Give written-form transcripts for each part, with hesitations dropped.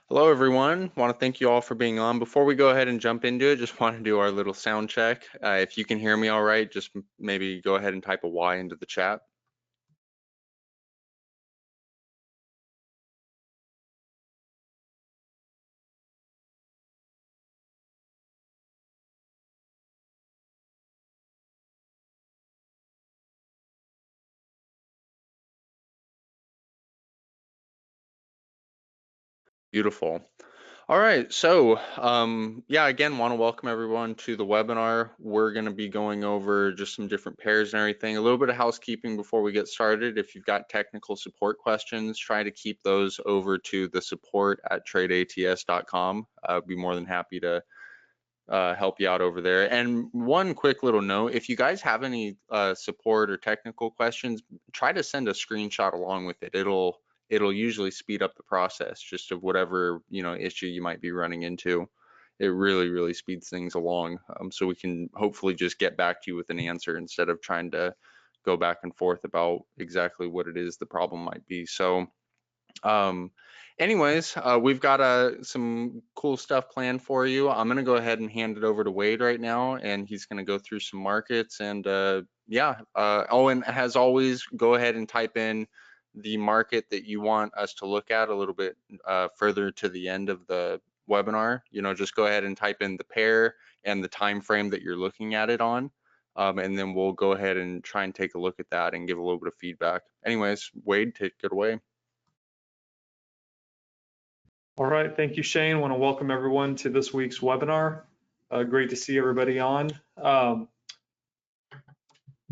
Hello, everyone. Want to thank you all for being on. Before we go ahead and jump into it, just want to do our little sound check. If you can hear me all right, just maybe go ahead and type a Y into the chat. Beautiful. All right, so yeah, again, want to welcome everyone to the webinar. We're going to be going over just some different pairs and everything. A little bit of housekeeping before we get started. If you've got technical support questions, try to keep those over to the support@tradeats.com. I'd be more than happy to help you out over there. And one quick little note, if you guys have any support or technical questions, try to send a screenshot along with it. It'll usually speed up the process just of whatever issue you might be running into. It really speeds things along, so we can hopefully just get back to you with an answer instead of trying to go back and forth about exactly what it is the problem might be. So um, anyways, we've got some cool stuff planned for you. I'm gonna go ahead and hand it over to Wade right now, and he's gonna go through some markets and yeah. Oh, and as always, go ahead and type in the market that you want us to look at a little bit further to the end of the webinar. Just go ahead and type in the pair and the time frame that you're looking at it on. And then we'll go ahead and try and take a look at that and give a little bit of feedback. Anyways, Wade, take it away. All right, thank you, Shane. I want to welcome everyone to this week's webinar. Great to see everybody on.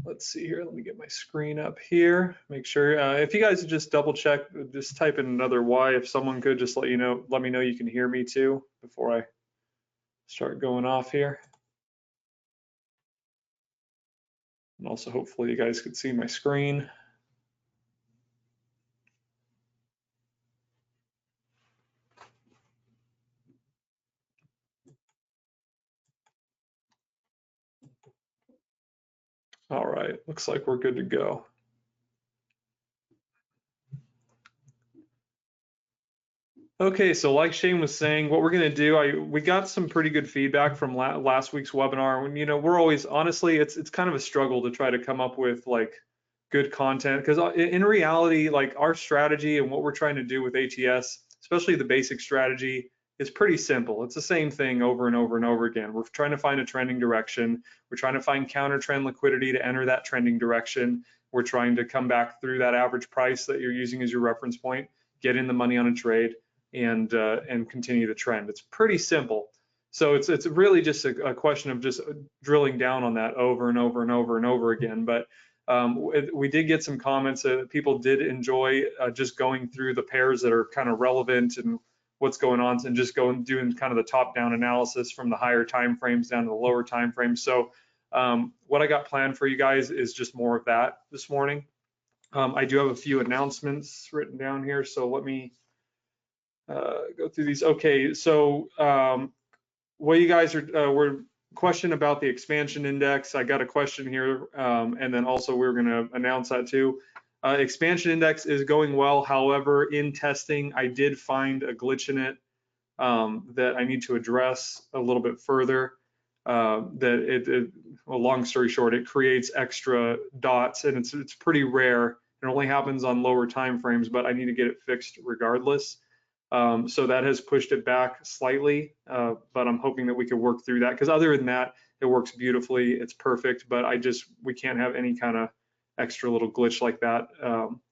Let's see here, let me get my screen up here. Make sure, if you guys just double check, just type in another Y. If someone could just let me know you can hear me too before I start going off here. And also hopefully you guys could see my screen. All right, looks like we're good to go. Okay, so like Shane was saying, what we're going to do, we got some pretty good feedback from last week's webinar. We're always, honestly, it's kind of a struggle to try to come up with like good content because in reality, like our strategy and what we're trying to do with ATS, especially the basic strategy, is pretty simple. It's the same thing over and over and over again. We're trying to find a trending direction. We're trying to find counter trend liquidity to enter that trending direction. We're trying to come back through that average price that you're using as your reference point, get in the money on a trade, and continue the trend. It's pretty simple. So it's really just a question of just drilling down on that over and over and over and over again. But we did get some comments that people did enjoy just going through the pairs that are kind of relevant and what's going on, and just doing kind of the top-down analysis from the higher time frames down to the lower time frames. So what I got planned for you guys is just more of that this morning. I do have a few announcements written down here, so let me go through these. Okay, so what you guys were question about the expansion index. I got a question here, and then also we're going to announce that too. Expansion index is going well. However, in testing, I did find a glitch in it that I need to address a little bit further. Well, long story short, it creates extra dots, and it's pretty rare. It only happens on lower time frames, but I need to get it fixed regardless. So that has pushed it back slightly, but I'm hoping that we can work through that, because other than that, it works beautifully. It's perfect, but we can't have any kind of extra little glitch like that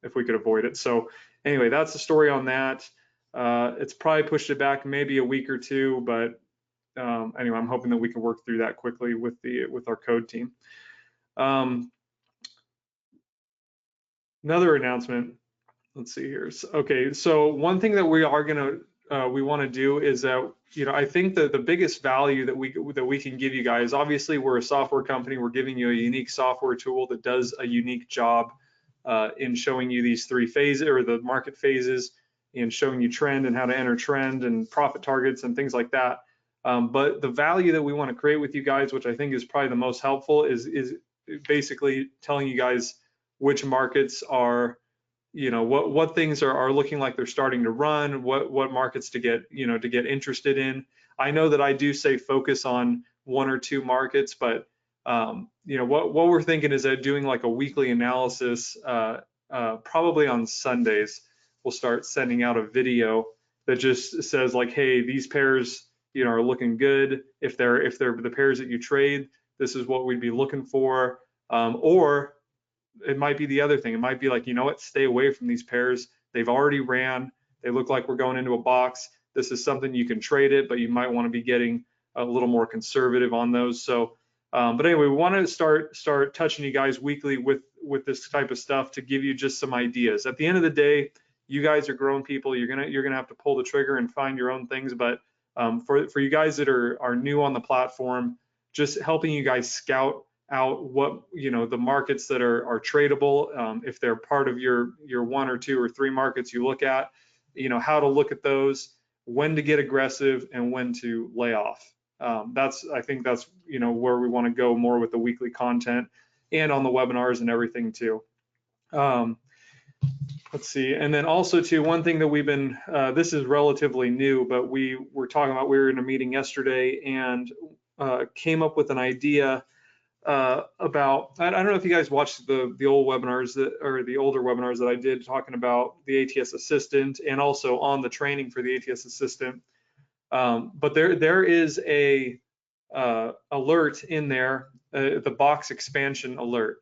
if we could avoid it. So anyway, that's the story on that. It's probably pushed it back maybe a week or two, but anyway, I'm hoping that we can work through that quickly with our code team. Another announcement. Let's see here. Okay, so one thing that we are we want to do is that I think that the biggest value that we can give you guys, obviously we're a software company, we're giving you a unique software tool that does a unique job in showing you these three phases, or the market phases, and showing you trend and how to enter trend and profit targets and things like that. But the value that we want to create with you guys, which I think is probably the most helpful, is basically telling you guys which markets are what things are looking like they're starting to run, what markets to get, to get interested in. I know that I do say focus on one or two markets, but what we're thinking is that doing like a weekly analysis, probably on Sundays, we'll start sending out a video that just says like, hey, these pairs, are looking good. If they're the pairs that you trade, this is what we'd be looking for. Or it might be the other thing. It might be like, what, stay away from these pairs. They've already ran. They look like we're going into a box. This is something you can trade it, but you might want to be getting a little more conservative on those. So, but anyway, we want to start touching you guys weekly with this type of stuff to give you just some ideas. At the end of the day, you guys are grown people. You're gonna have to pull the trigger and find your own things. But for you guys that are new on the platform, just helping you guys scout out what the markets that are tradable, if they're part of your one or two or three markets you look at, how to look at those, when to get aggressive and when to lay off. I think that's where we want to go more with the weekly content and on the webinars and everything too. Let's see, and then also too, one thing that we've been, this is relatively new, but we were in a meeting yesterday and came up with an idea about, I don't know if you guys watched the old webinars or the older webinars that I did talking about the ATS assistant and also on the training for the ATS assistant. But there is a alert in there, the box expansion alert,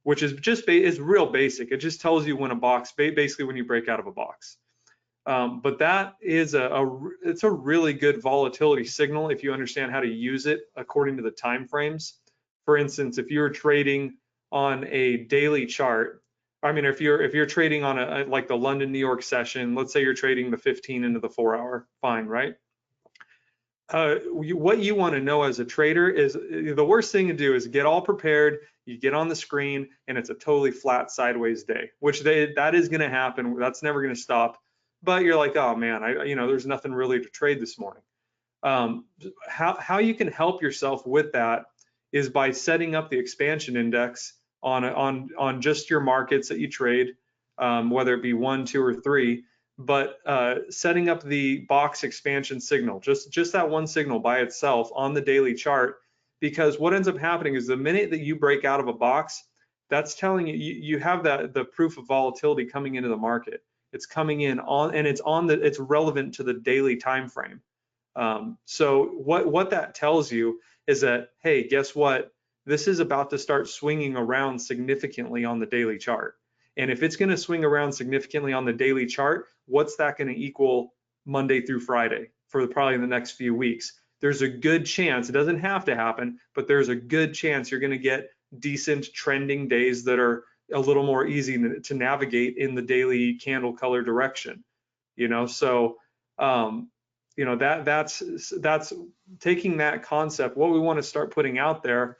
which is is real basic. It just tells you when a box, basically when you break out of a box. But that is it's a really good volatility signal if you understand how to use it according to the time frames. For instance, if you're trading on a daily chart, I mean, if you're trading on like the London New York session, let's say you're trading the 15 into the 4 hour, fine, right? What you want to know as a trader is the worst thing to do is get all prepared. You get on the screen and it's a totally flat sideways day, which that is going to happen. That's never going to stop. But you're like, oh man, there's nothing really to trade this morning. How you can help yourself with that is by setting up the expansion index on just your markets that you trade, whether it be 1, 2, or 3. But setting up the box expansion signal, just that one signal by itself on the daily chart, because what ends up happening is the minute that you break out of a box, that's telling you have the proof of volatility coming into the market. It's coming in on, and it's relevant to the daily time frame. So what that tells you is that, hey, guess what? This is about to start swinging around significantly on the daily chart. And if it's going to swing around significantly on the daily chart, what's that going to equal Monday through Friday for probably the next few weeks? There's a good chance, it doesn't have to happen, but there's a good chance you're going to get decent trending days that are a little more easy to navigate in the daily candle color direction. So that's taking that concept. What we want to start putting out there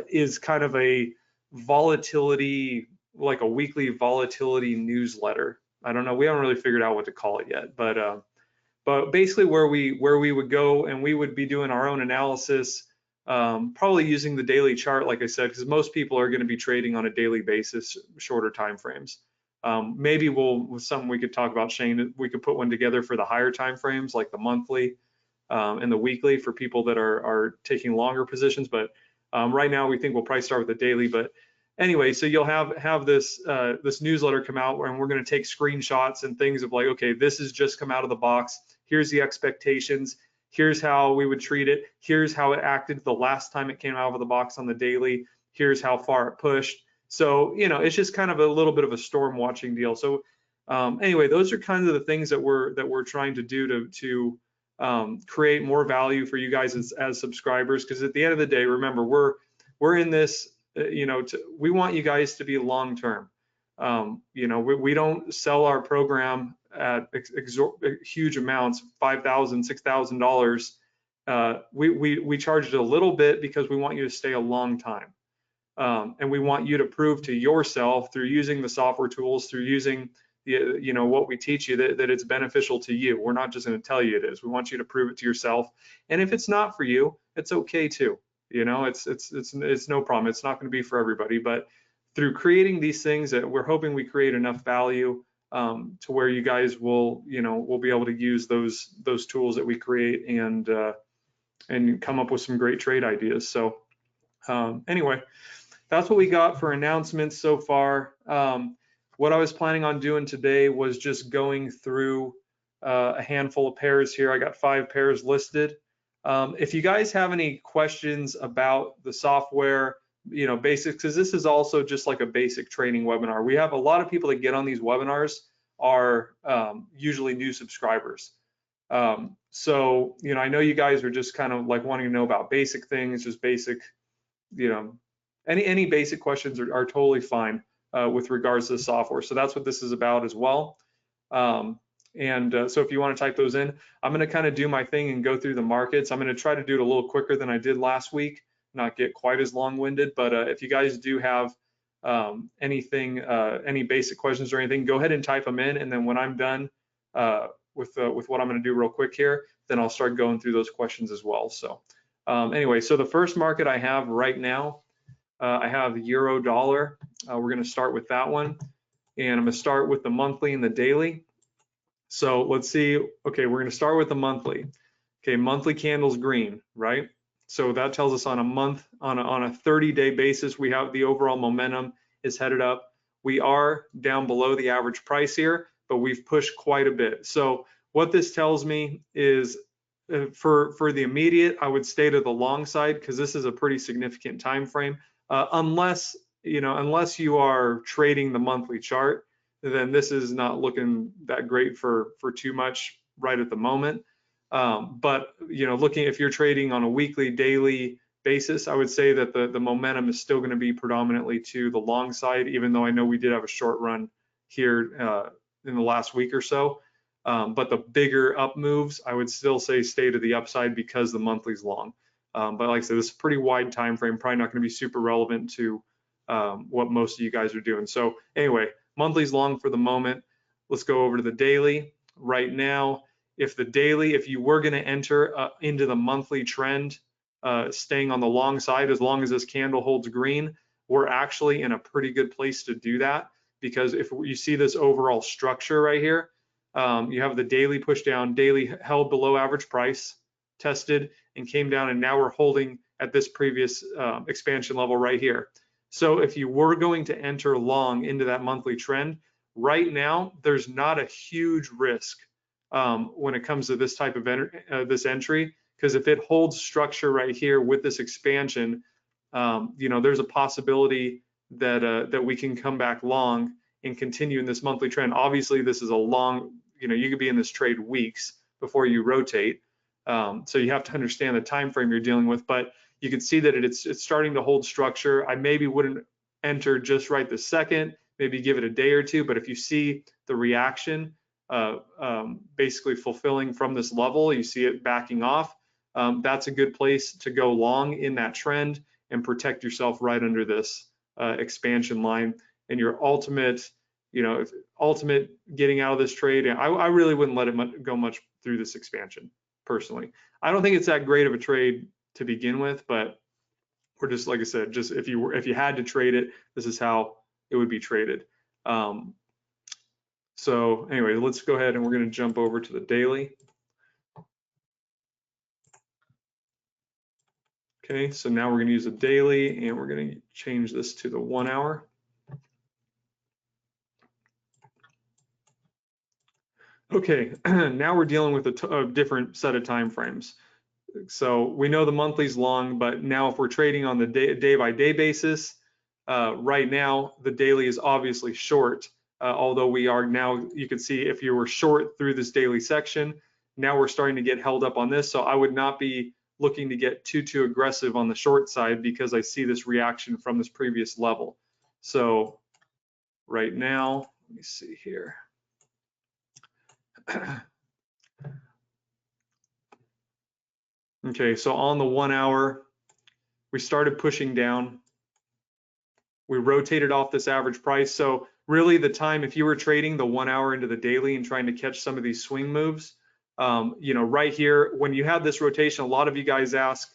is kind of a volatility, like a weekly volatility newsletter. I don't know, we haven't really figured out what to call it yet, but basically where we would go and we would be doing our own analysis, probably using the daily chart, like I said, because most people are going to be trading on a daily basis, shorter time frames. Maybe something we could talk about, Shane, we could put one together for the higher time frames, like the monthly and the weekly for people that are taking longer positions. But right now we think we'll probably start with the daily. But anyway, so you'll have this newsletter come out, and we're going to take screenshots and things of like, okay, this has just come out of the box. Here's the expectations. Here's how we would treat it. Here's how it acted the last time it came out of the box on the daily. Here's how far it pushed. So, it's just kind of a little bit of a storm watching deal. So anyway, those are kind of the things that we're trying to do to create more value for you guys as subscribers. Because at the end of the day, remember, we're in this, we want you guys to be long term. We don't sell our program at huge amounts, $5,000, $6,000. We charge it a little bit because we want you to stay a long time. And we want you to prove to yourself through using the software tools, through using what we teach you, that it's beneficial to you. We're not just going to tell you it is. We want you to prove it to yourself. And if it's not for you, it's okay too. It's no problem. It's not going to be for everybody, but through creating these things that we're hoping we create enough value to where you guys will, will be able to use those tools that we create and come up with some great trade ideas. So anyway, that's what we got for announcements so far. What I was planning on doing today was just going through a handful of pairs here. I got 5 pairs listed. If you guys have any questions about the software, basics, because this is also just like a basic training webinar. We have a lot of people that get on these webinars are usually new subscribers. So, I know you guys are just kind of like wanting to know about basic things, just basic, any basic questions are totally fine with regards to the software. So that's what this is about as well. So if you want to type those in, I'm going to kind of do my thing and go through the markets. I'm going to try to do it a little quicker than I did last week, not get quite as long-winded. But if you guys do have anything, any basic questions or anything, go ahead and type them in. And then when I'm done with what I'm going to do real quick here, then I'll start going through those questions as well. So anyway, so the first market I have right now, I have euro dollar. We're going to start with that one. And I'm going to start with the monthly and the daily. So let's see. Okay, we're going to start with the monthly. Okay, monthly candles green, right? So that tells us on a month, on a 30-day basis, we have the overall momentum is headed up. We are down below the average price here, but we've pushed quite a bit. So what this tells me is for the immediate, I would stay to the long side because this is a pretty significant time frame. Unless you are trading the monthly chart, then this is not looking that great for too much right at the moment. But looking, if you're trading on a weekly, daily basis, I would say that the momentum is still going to be predominantly to the long side, even though I know we did have a short run here in the last week or so. But the bigger up moves, I would still say stay to the upside because the monthly's long. But like I said, this is a pretty wide time frame, probably not going to be super relevant to what most of you guys are doing. So anyway, monthly's long for the moment. Let's go over to the daily. Right now, if you were going to enter into the monthly trend, staying on the long side, as long as this candle holds green, we're actually in a pretty good place to do that, because if you see this overall structure right here, you have the daily push down, daily held below average price, tested and came down, and now we're holding at this previous expansion level right here. So if you were going to enter long into that monthly trend, right now there's not a huge risk when it comes to this type of this entry, because if it holds structure right here with this expansion, there's a possibility that we can come back long and continue in this monthly trend. Obviously, this is a long, you could be in this trade weeks before you rotate. So you have to understand the time frame you're dealing with, but you can see that it's starting to hold structure. I maybe wouldn't enter just right this second, maybe give it a day or two, but if you see the reaction basically fulfilling from this level, you see it backing off, that's a good place to go long in that trend and protect yourself right under this expansion line. And your ultimate getting out of this trade, I really wouldn't let it go much through this expansion personally. I don't think it's that great of a trade to begin with, but we're just, like I said, just if you had to trade it, this is how it would be traded. So anyway, let's go ahead and we're going to jump over to the daily. Okay, so now we're going to use a daily, and we're going to change this to the 1 hour. Okay, now we're dealing with a different set of time frames. So we know the monthly's long, but now if we're trading on the day-by-day basis, right now the daily is obviously short, although we are now, you can see if you were short through this daily section, now we're starting to get held up on this. So I would not be looking to get too aggressive on the short side, because I see this reaction from this previous level. So right now, let me see here. Okay, so on the 1 hour, we started pushing down. We rotated off this average price. So really the time, if you were trading the 1 hour into the daily and trying to catch some of these swing moves, right here, when you have this rotation, a lot of you guys ask,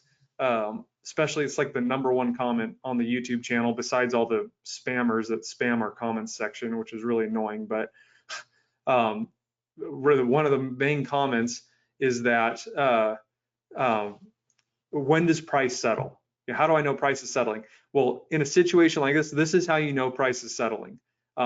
especially it's like the #1 comment on the YouTube channel besides all the spammers that spam our comments section, which is really annoying. But um, one of the main comments is that when does price settle? How do I know price is settling? Well, in a situation like this is how you know price is settling.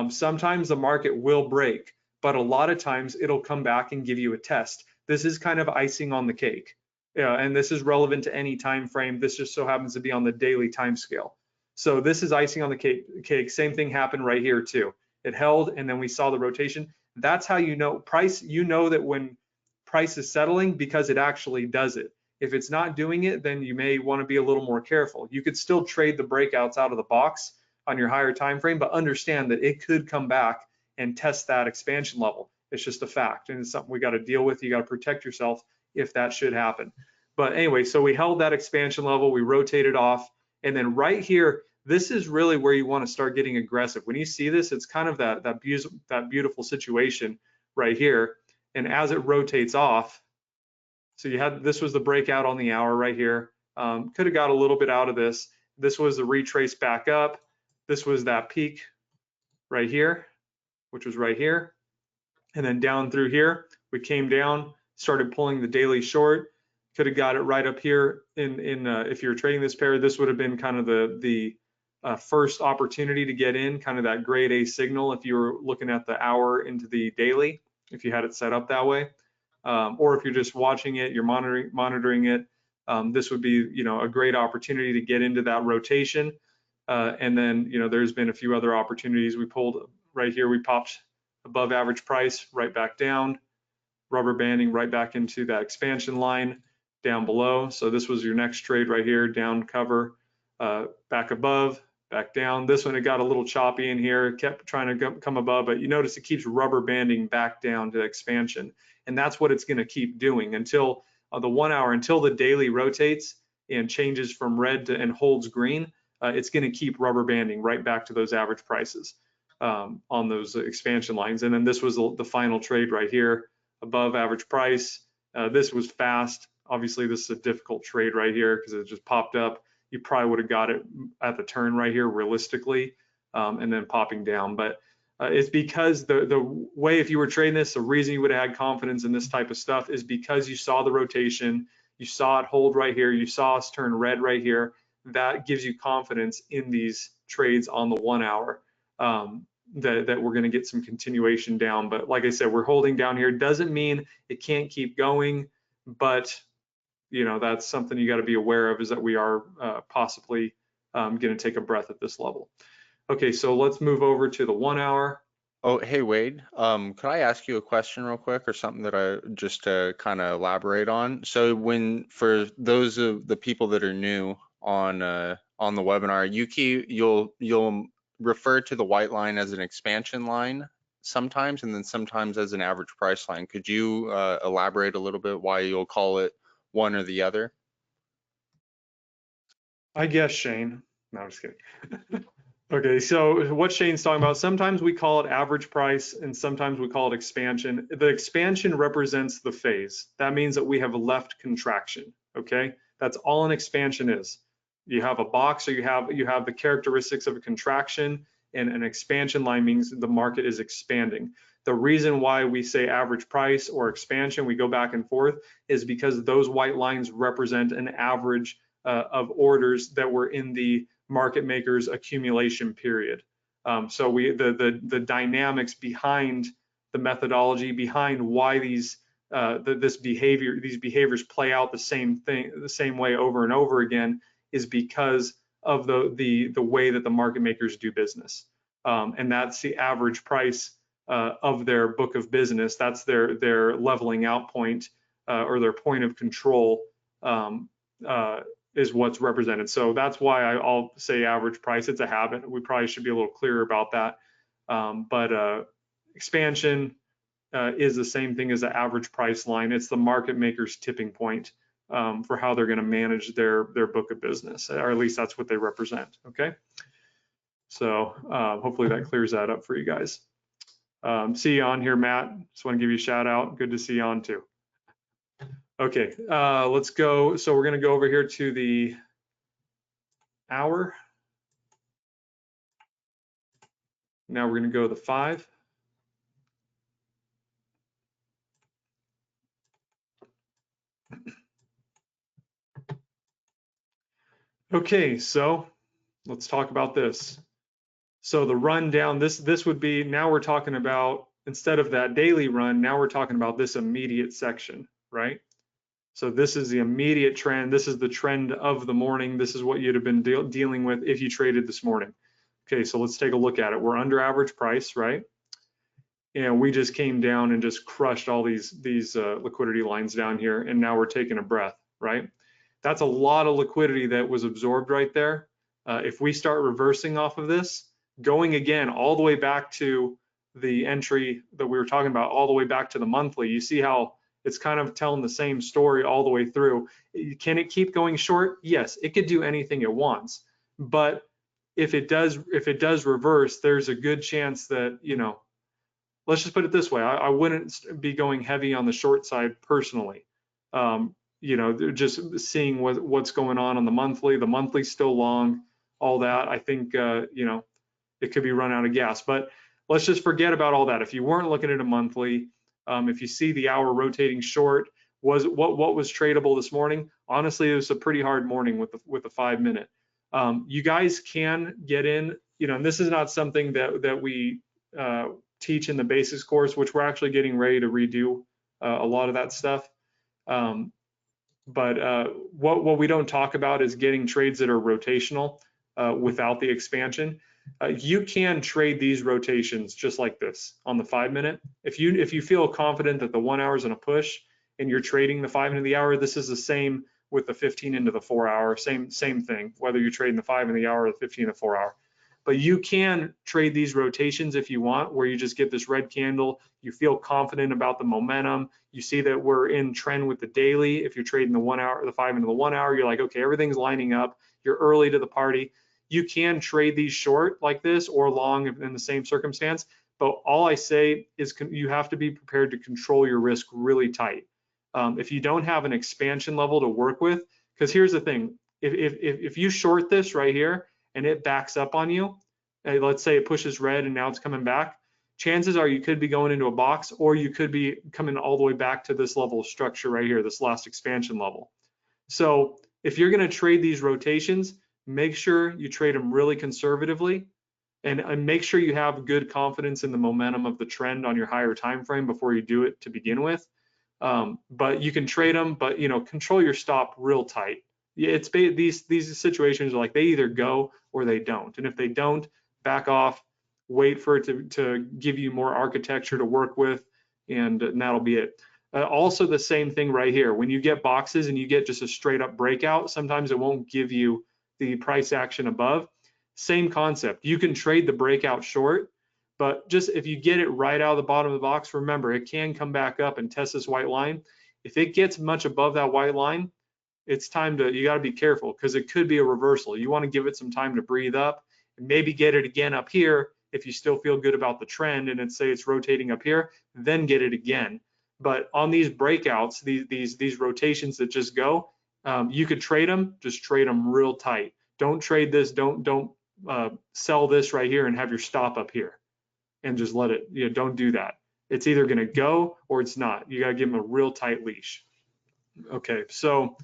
Sometimes the market will break, but a lot of times it'll come back and give you a test. This is kind of icing on the cake. And this is relevant to any time frame. This just so happens to be on the daily time scale. So this is icing on the cake. Same thing happened right here too. It held and then we saw the rotation. That's how you know price. You know that when price is settling because it actually does it. If it's not doing it, then you may want to be a little more careful. You could still trade the breakouts out of the box on your higher time frame, but understand that it could come back and test that expansion level. It's just a fact, and it's something we got to deal with. You got to protect yourself if that should happen. But anyway, so we held that expansion level, we rotated off, and then right here, this is really where you want to start getting aggressive. When you see this, it's kind of that beautiful situation right here. And as it rotates off, so you had, this was the breakout on the hour right here. Could have got a little bit out of this. This was the retrace back up. This was that peak right here, which was right here. And then down through here, we came down, started pulling the daily short. Could have got it right up here if you're trading this pair. This would have been kind of the first opportunity to get in, kind of that grade A signal if you were looking at the hour into the daily, if you had it set up that way. Or if you're just watching it, you're monitoring it, this would be, a great opportunity to get into that rotation. And then, there's been a few other opportunities. We pulled right here, we popped above average price, right back down, rubber banding right back into that expansion line down below. So this was your next trade right here, down cover, back above, back down. This one, it got a little choppy in here, kept trying to come above, but you notice it keeps rubber banding back down to expansion. And that's what it's going to keep doing until the 1 hour, until the daily rotates and changes from red to and holds green. It's going to keep rubber banding right back to those average prices on those expansion lines. And then this was the final trade right here, above average price. This was fast. Obviously, this is a difficult trade right here because it just popped up. You probably would have got it at the turn right here realistically, and then popping down. But it's because the way, if you were trading this, the reason you would have had confidence in this type of stuff is because you saw the rotation, you saw it hold right here, you saw us turn red right here. That gives you confidence in these trades on the 1 hour, that we're going to get some continuation down. But like I said, we're holding down here. Doesn't mean it can't keep going, but that's something you got to be aware of, is that we are possibly going to take a breath at this level. Okay, so let's move over to the 1 hour. Oh, hey Wade, could I ask you a question real quick, or something that I just to kind of elaborate on? So for those of the people that are new on the webinar, you'll refer to the white line as an expansion line sometimes, and then sometimes as an average price line. Could you elaborate a little bit why you'll call it one or the other? I guess, Shane. No, I'm just kidding. Okay, so what Shane's talking about, sometimes we call it average price and sometimes we call it expansion. The expansion represents the phase. That means that we have left contraction, okay? That's all an expansion is. You have a box, or you have the characteristics of a contraction, and an expansion line means the market is expanding. The reason why we say average price or expansion, we go back and forth, is because those white lines represent an average of orders that were in the market makers accumulation period. So the dynamics behind the methodology, behind why these behaviors play out the same way over and over again, is because of the way that the market makers do business. And that's the average price of their book of business. That's their leveling out point, or their point of control, is what's represented. So that's why I'll say average price. It's a habit. We probably should be a little clearer about that. But expansion is the same thing as the average price line. It's the market maker's tipping point for how they're going to manage their book of business, or at least that's what they represent. Okay. So hopefully that clears that up for you guys. See you on here, Matt. Just want to give you a shout out. Good to see you on too. Okay, let's go. So we're going to go over here to the hour. Now we're going to go to the 5. Okay, so let's talk about this. So the run down, this would be, now we're talking about, instead of that daily run, now we're talking about this immediate section, right? So this is the immediate trend. This is the trend of the morning. This is what you'd have been dealing with if you traded this morning. Okay, so let's take a look at it. We're under average price, right? And we just came down and just crushed all these liquidity lines down here, and now we're taking a breath, right? That's a lot of liquidity that was absorbed right there. If we start reversing off of this, going again all the way back to the entry that we were talking about, all the way back to the monthly, you see how it's kind of telling the same story all the way through. Can it keep going short? Yes, it could do anything it wants, but if it does reverse, there's a good chance that, you know, let's just put it this way. I wouldn't be going heavy on the short side personally. You know, just seeing what's going on the monthly. The monthly's still long, all that. I think, you know, it could be run out of gas. But let's just forget about all that. If you weren't looking at a monthly, if you see the hour rotating short, what was tradable this morning? Honestly, it was a pretty hard morning with the 5 minute. You guys can get in, you know, and this is not something that we teach in the basics course, which we're actually getting ready to redo a lot of that stuff. But what we don't talk about is getting trades that are rotational without the expansion. You can trade these rotations just like this on the 5 minute. If you feel confident that the 1 hour is in a push and you're trading the 5 into the hour, this is the same with the 15 into the 4 hour. Same thing, whether you're trading the 5 in the hour or the 15 in the 4 hour. But you can trade these rotations if you want, where you just get this red candle, you feel confident about the momentum, you see that we're in trend with the daily. If you're trading the 1 hour, the 5 into the 1 hour, you're like, okay, everything's lining up, you're early to the party. You can trade these short like this or long in the same circumstance, but all I say is you have to be prepared to control your risk really tight. If you don't have an expansion level to work with, because here's the thing, if you short this right here, and it backs up on you, let's say it pushes red and now it's coming back, chances are you could be going into a box, or you could be coming all the way back to this level of structure right here, this last expansion level. So if you're going to trade these rotations, make sure you trade them really conservatively, and make sure you have good confidence in the momentum of the trend on your higher time frame before you do it to begin with. But you can trade them, but you know, control your stop real tight. It's these situations are like they either go or they don't, and if they don't, back off, wait for it to give you more architecture to work with, and that'll be it. Also, the same thing right here. When you get boxes and you get just a straight up breakout, sometimes it won't give you the price action above. Same concept. You can trade the breakout short, but just if you get it right out of the bottom of the box, remember it can come back up and test this white line. If it gets much above that white line, it's time to, you got to be careful because it could be a reversal. You want to give it some time to breathe up and maybe get it again up here. If you still feel good about the trend and say it's rotating up here, then get it again. But on these breakouts, these rotations that just go, you could trade them, just trade them real tight. Don't trade this, don't sell this right here and have your stop up here and just let it, you know, don't do that. It's either going to go or it's not. You got to give them a real tight leash. Okay, so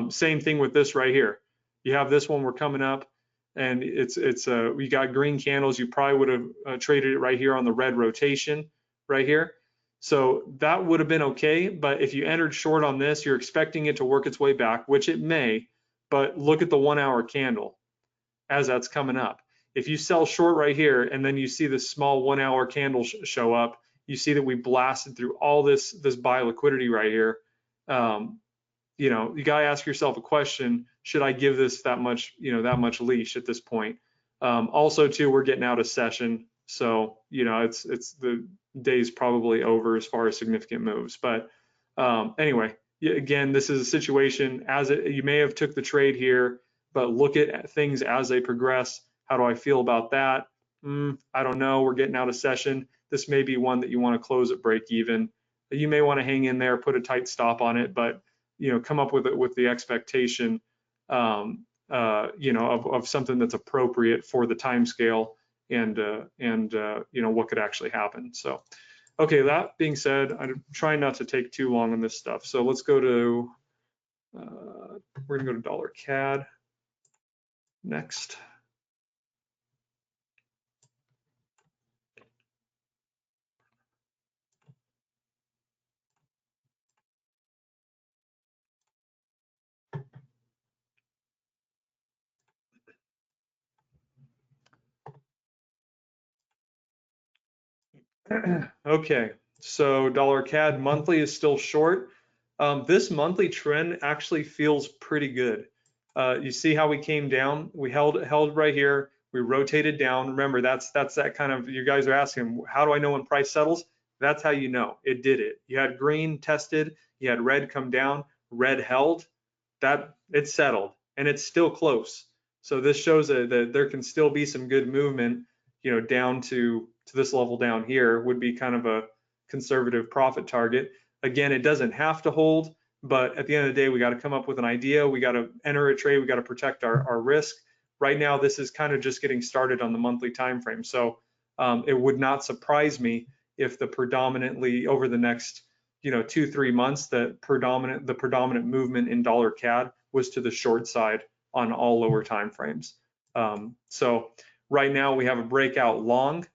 same thing with this right here. You have this one, we're coming up, and we got green candles. You probably would have traded it right here on the red rotation right here. So that would have been okay, but if you entered short on this, you're expecting it to work its way back, which it may, but look at the 1 hour candle as that's coming up. If you sell short right here and then you see this small 1 hour candle show up, you see that we blasted through all this buy liquidity right here. You know, you got to ask yourself a question: should I give this that much, you know, that much leash at this point? Also, too, we're getting out of session, so you know, it's the day's probably over as far as significant moves. But anyway, again, this is a situation as you may have took the trade here, but look at things as they progress. How do I feel about that? I don't know. We're getting out of session. This may be one that you want to close at break even. You may want to hang in there, put a tight stop on it, but you know, come up with it with the expectation you know, of something that's appropriate for the time scale and you know, what could actually happen. So, okay, that being said, I'm trying not to take too long on this stuff. So let's go to, we're gonna go to dollar CAD next. Okay, so dollar CAD monthly is still short. This monthly trend actually feels pretty good. You see how we came down? We held right here. We rotated down. Remember, that's that kind of, you guys are asking, how do I know when price settles? That's how you know it did it. You had green tested, you had red come down, red held, that it settled, and it's still close. So this shows that there can still be some good movement, you know, down to this level down here would be kind of a conservative profit target. Again, it doesn't have to hold, but at the end of the day, we got to come up with an idea. We got to enter a trade. We got to protect our risk. Right now, this is kind of just getting started on the monthly time frame. So it would not surprise me if the predominantly over the next, you know, 2-3 months, the predominant movement in dollar CAD was to the short side on all lower time frames. So right now we have a breakout long.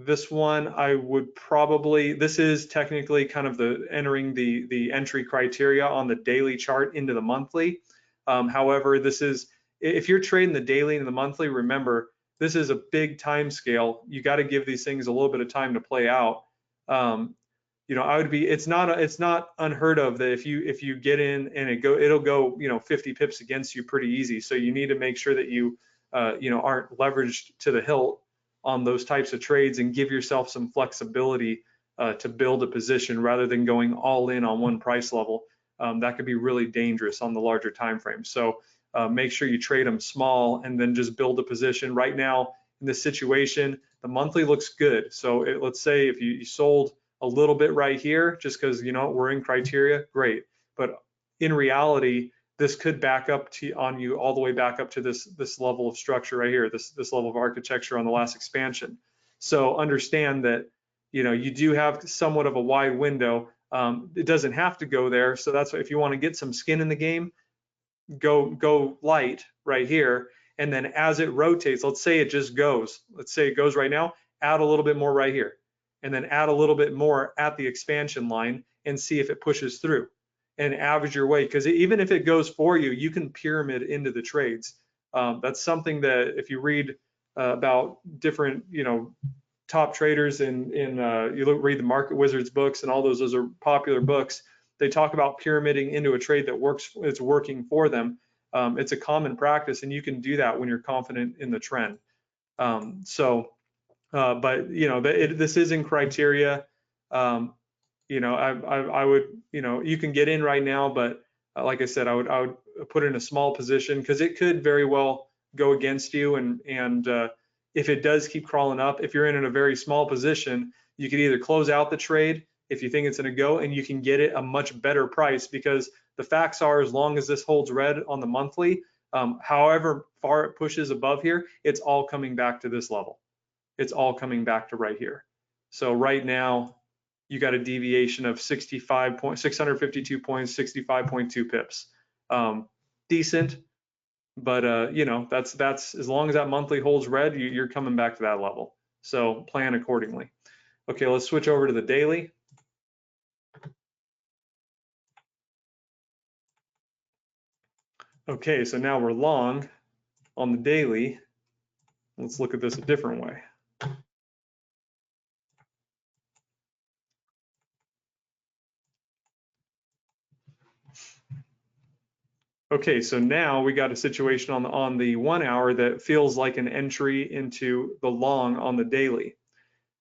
This one I would probably, this is technically kind of the entering the entry criteria on the daily chart into the monthly. However, this is, if you're trading the daily and the monthly, remember, this is a big time scale. You got to give these things a little bit of time to play out. You know, I would be, it's not unheard of that if you get in and it'll go, you know, 50 pips against you pretty easy. So you need to make sure that you know, aren't leveraged to the hilt on those types of trades and give yourself some flexibility to build a position rather than going all in on one price level. That could be really dangerous on the larger time frame. So make sure you trade them small and then just build a position. Right now in this situation, the monthly looks good. So let's say if you sold a little bit right here, just because, you know, we're in criteria, great. But in reality, this could back up on you all the way back up to this level of structure right here, this level of architecture on the last expansion. So understand that, you know, you do have somewhat of a wide window. It doesn't have to go there. So that's why if you want to get some skin in the game, go light right here. And then as it rotates, let's say it just goes, let's say it goes right now, add a little bit more right here, and then add a little bit more at the expansion line and see if it pushes through and average your way. Because even if it goes for you, you can pyramid into the trades. That's something that if you read about different, you know, top traders read the Market Wizards books and all those are popular books. They talk about pyramiding into a trade that it's working for them. It's a common practice, and you can do that when you're confident in the trend. But you know, this is in criteria. You know, I would, you know, you can get in right now, but like I said, I would put in a small position because it could very well go against you. And if it does keep crawling up, if you're in a very small position, you could either close out the trade if you think it's going to go, and you can get it a much better price, because the facts are, as long as this holds red on the monthly, however far it pushes above here, it's all coming back to this level. It's all coming back to right here. So right now, you got a deviation of 652 points, 65.2 pips. Decent, but you know, that's as long as that monthly holds red, you're coming back to that level. So plan accordingly. Okay, let's switch over to the daily. Okay, so now we're long on the daily. Let's look at this a different way. Okay, so now we got a situation on the 1 hour that feels like an entry into the long on the daily.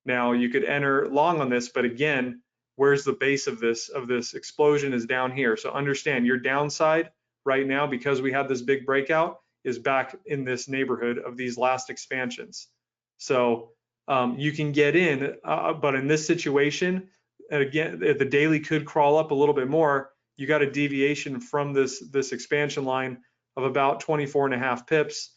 Now you could enter long on this, but again, where's the base of this explosion is down here. So understand your downside right now, because we had this big breakout, is back in this neighborhood of these last expansions. So you can get in, but in this situation, and again, the daily could crawl up a little bit more. You got a deviation from this expansion line of about 24.5 pips.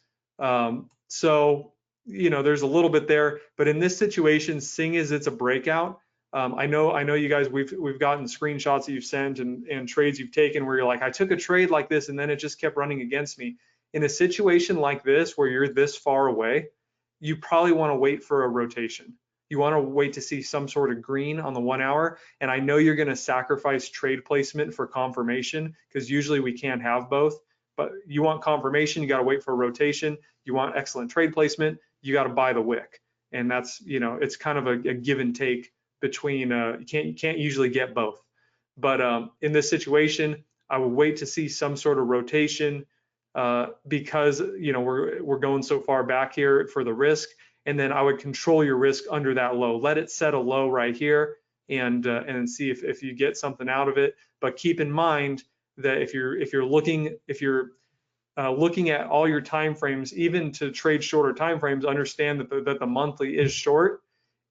So, there's a little bit there, but in this situation, seeing as it's a breakout, I know you guys, we've gotten screenshots that you've sent and trades you've taken where you're like, I took a trade like this and then it just kept running against me. In a situation like this where you're this far away, you probably want to wait for a rotation. You want to wait to see some sort of green on the 1 hour. And I know you're going to sacrifice trade placement for confirmation because usually we can't have both. But you want confirmation, you got to wait for a rotation. You want excellent trade placement, you got to buy the wick. And that's, it's kind of a give and take between, you can't usually get both. But in this situation, I would wait to see some sort of rotation because we're going so far back here for the risk, and then I would control your risk under that low. Let it set a low right here, and see if you get something out of it. But keep in mind that if you're looking at all your time frames, even to trade shorter time frames, understand that the monthly is short.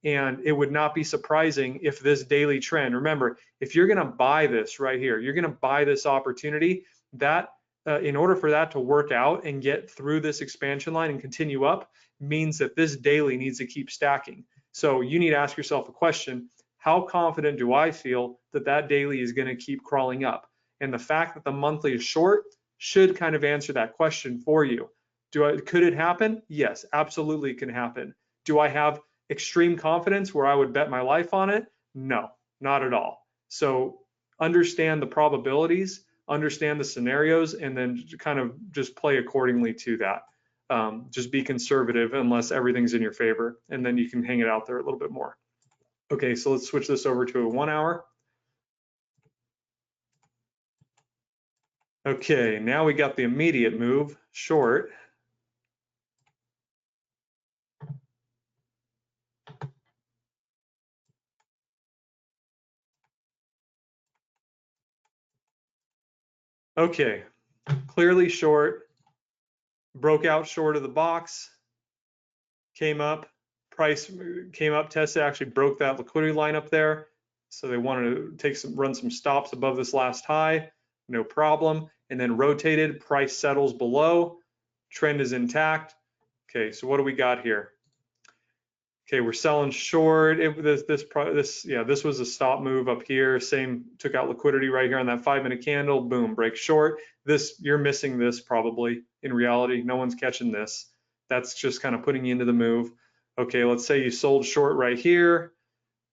And it would not be surprising if this daily trend, remember, if you're going to buy this right here, you're going to buy this opportunity, that in order for that to work out and get through this expansion line and continue up, means that this daily needs to keep stacking. So you need to ask yourself a question: how confident do I feel that that daily is going to keep crawling up? And the fact that the monthly is short should kind of answer that question for you. Could it happen? Yes, absolutely, it can happen. Do I have extreme confidence where I would bet my life on it? No, not at all. So understand the probabilities, understand the scenarios, and then kind of just play accordingly to that. Just be conservative unless everything's in your favor, and then you can hang it out there a little bit more. Okay, so let's switch this over to a 1 hour. Okay, now we got the immediate move, short. Okay, clearly short, broke out short of the box, came up, price came up, Tesla actually broke that liquidity line up there. So they wanted to run some stops above this last high, no problem. And then rotated, price settles below, trend is intact. Okay, so what do we got here? Okay, we're selling short. This was a stop move up here. Same, took out liquidity right here on that 5-minute candle. Boom, break short. You're missing this probably. In reality, no one's catching this. That's just kind of putting you into the move. Okay, let's say you sold short right here.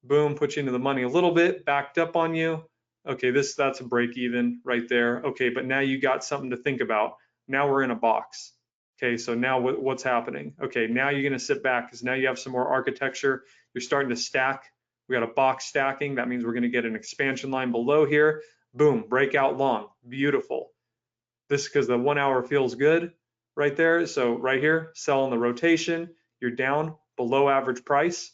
Boom, put you into the money a little bit, backed up on you. Okay, that's a break even right there. Okay, but now you got something to think about. Now we're in a box. Okay, so now what's happening? Okay, now you're going to sit back because now you have some more architecture. You're starting to stack. We got a box stacking. That means we're going to get an expansion line below here. Boom, breakout long. Beautiful. This because the 1 hour feels good right there. So right here, sell on the rotation. You're down below average price,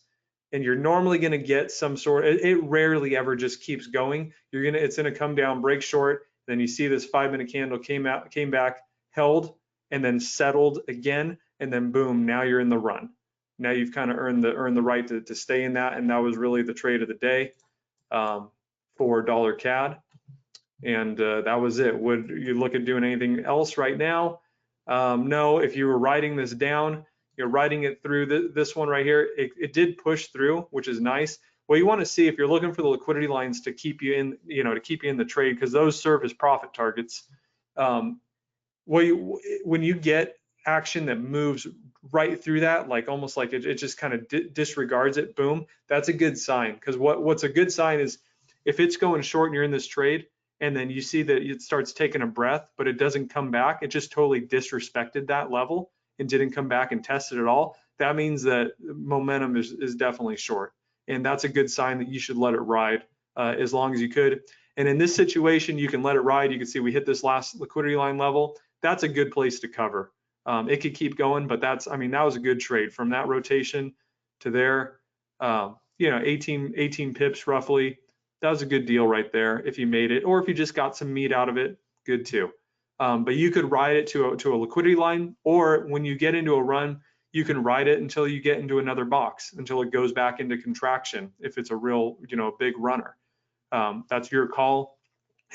and you're normally going to get some sort. It rarely ever just keeps going. It's going to come down, break short. Then you see this 5-minute candle came back, held, and then settled again, and then boom, now you're in the run. Now you've kind of earned the right to stay in that, and that was really the trade of the day for dollar CAD, and that was it. Would you look at doing anything else right now? No. If you were writing this down, you're writing it through this one right here. It did push through, which is nice. What you want to see if you're looking for the liquidity lines to keep you in, to keep you in the trade, because those serve as profit targets. When you get action that moves right through that, like almost like it just kind of disregards it, boom, that's a good sign. Because what's a good sign is if it's going short and you're in this trade, and then you see that it starts taking a breath, but it doesn't come back, it just totally disrespected that level and didn't come back and test it at all. That means that momentum is definitely short. And that's a good sign that you should let it ride as long as you could. And in this situation, you can let it ride. You can see we hit this last liquidity line level. That's a good place to cover. It could keep going, but that was a good trade from that rotation to there. 18 pips roughly. That was a good deal right there if you made it, or if you just got some meat out of it, good too. But you could ride it to a liquidity line, or when you get into a run, you can ride it until you get into another box, until it goes back into contraction if it's a real, big runner. That's your call.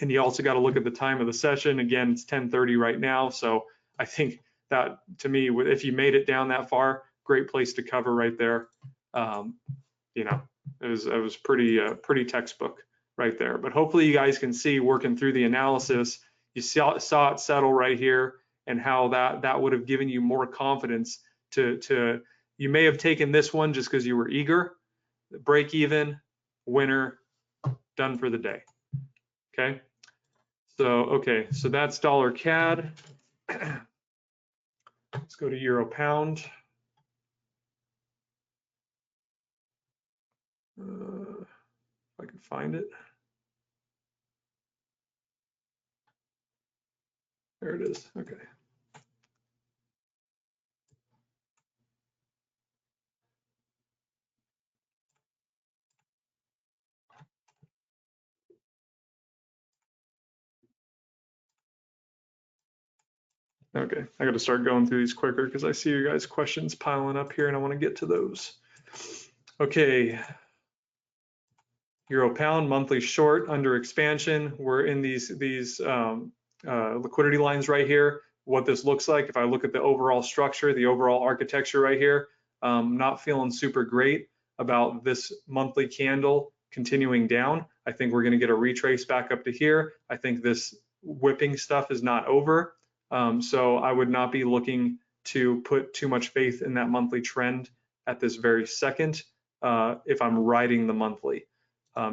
And you also got to look at the time of the session. Again, it's 10:30 right now. So I think that, to me, if you made it down that far, great place to cover right there. You know, it was pretty textbook right there. But hopefully you guys can see, working through the analysis, you saw it settle right here, and how that would have given you more confidence to you may have taken this one just because you were eager. Break even, winner, done for the day. Okay. So that's dollar CAD. Let's go to euro pound. If I can find it. There it is. Okay. Okay, I got to start going through these quicker because I see you guys' questions piling up here and I want to get to those. Okay, euro pound monthly short under expansion. We're in these liquidity lines right here. What this looks like, if I look at the overall structure, the overall architecture right here, not feeling super great about this monthly candle continuing down. I think we're going to get a retrace back up to here. I think this whipping stuff is not over. So I would not be looking to put too much faith in that monthly trend at this very second if I'm riding the monthly.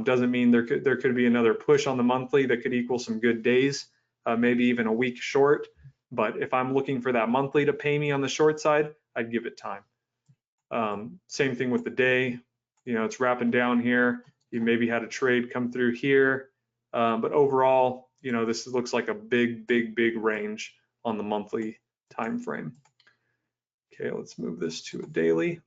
Doesn't mean there could be another push on the monthly that could equal some good days, maybe even a week short. But if I'm looking for that monthly to pay me on the short side, I'd give it time. Same thing with the day. You know, it's wrapping down here. You maybe had a trade come through here, but overall, you know, this looks like a big range on the monthly time frame. Okay, let's move this to a daily.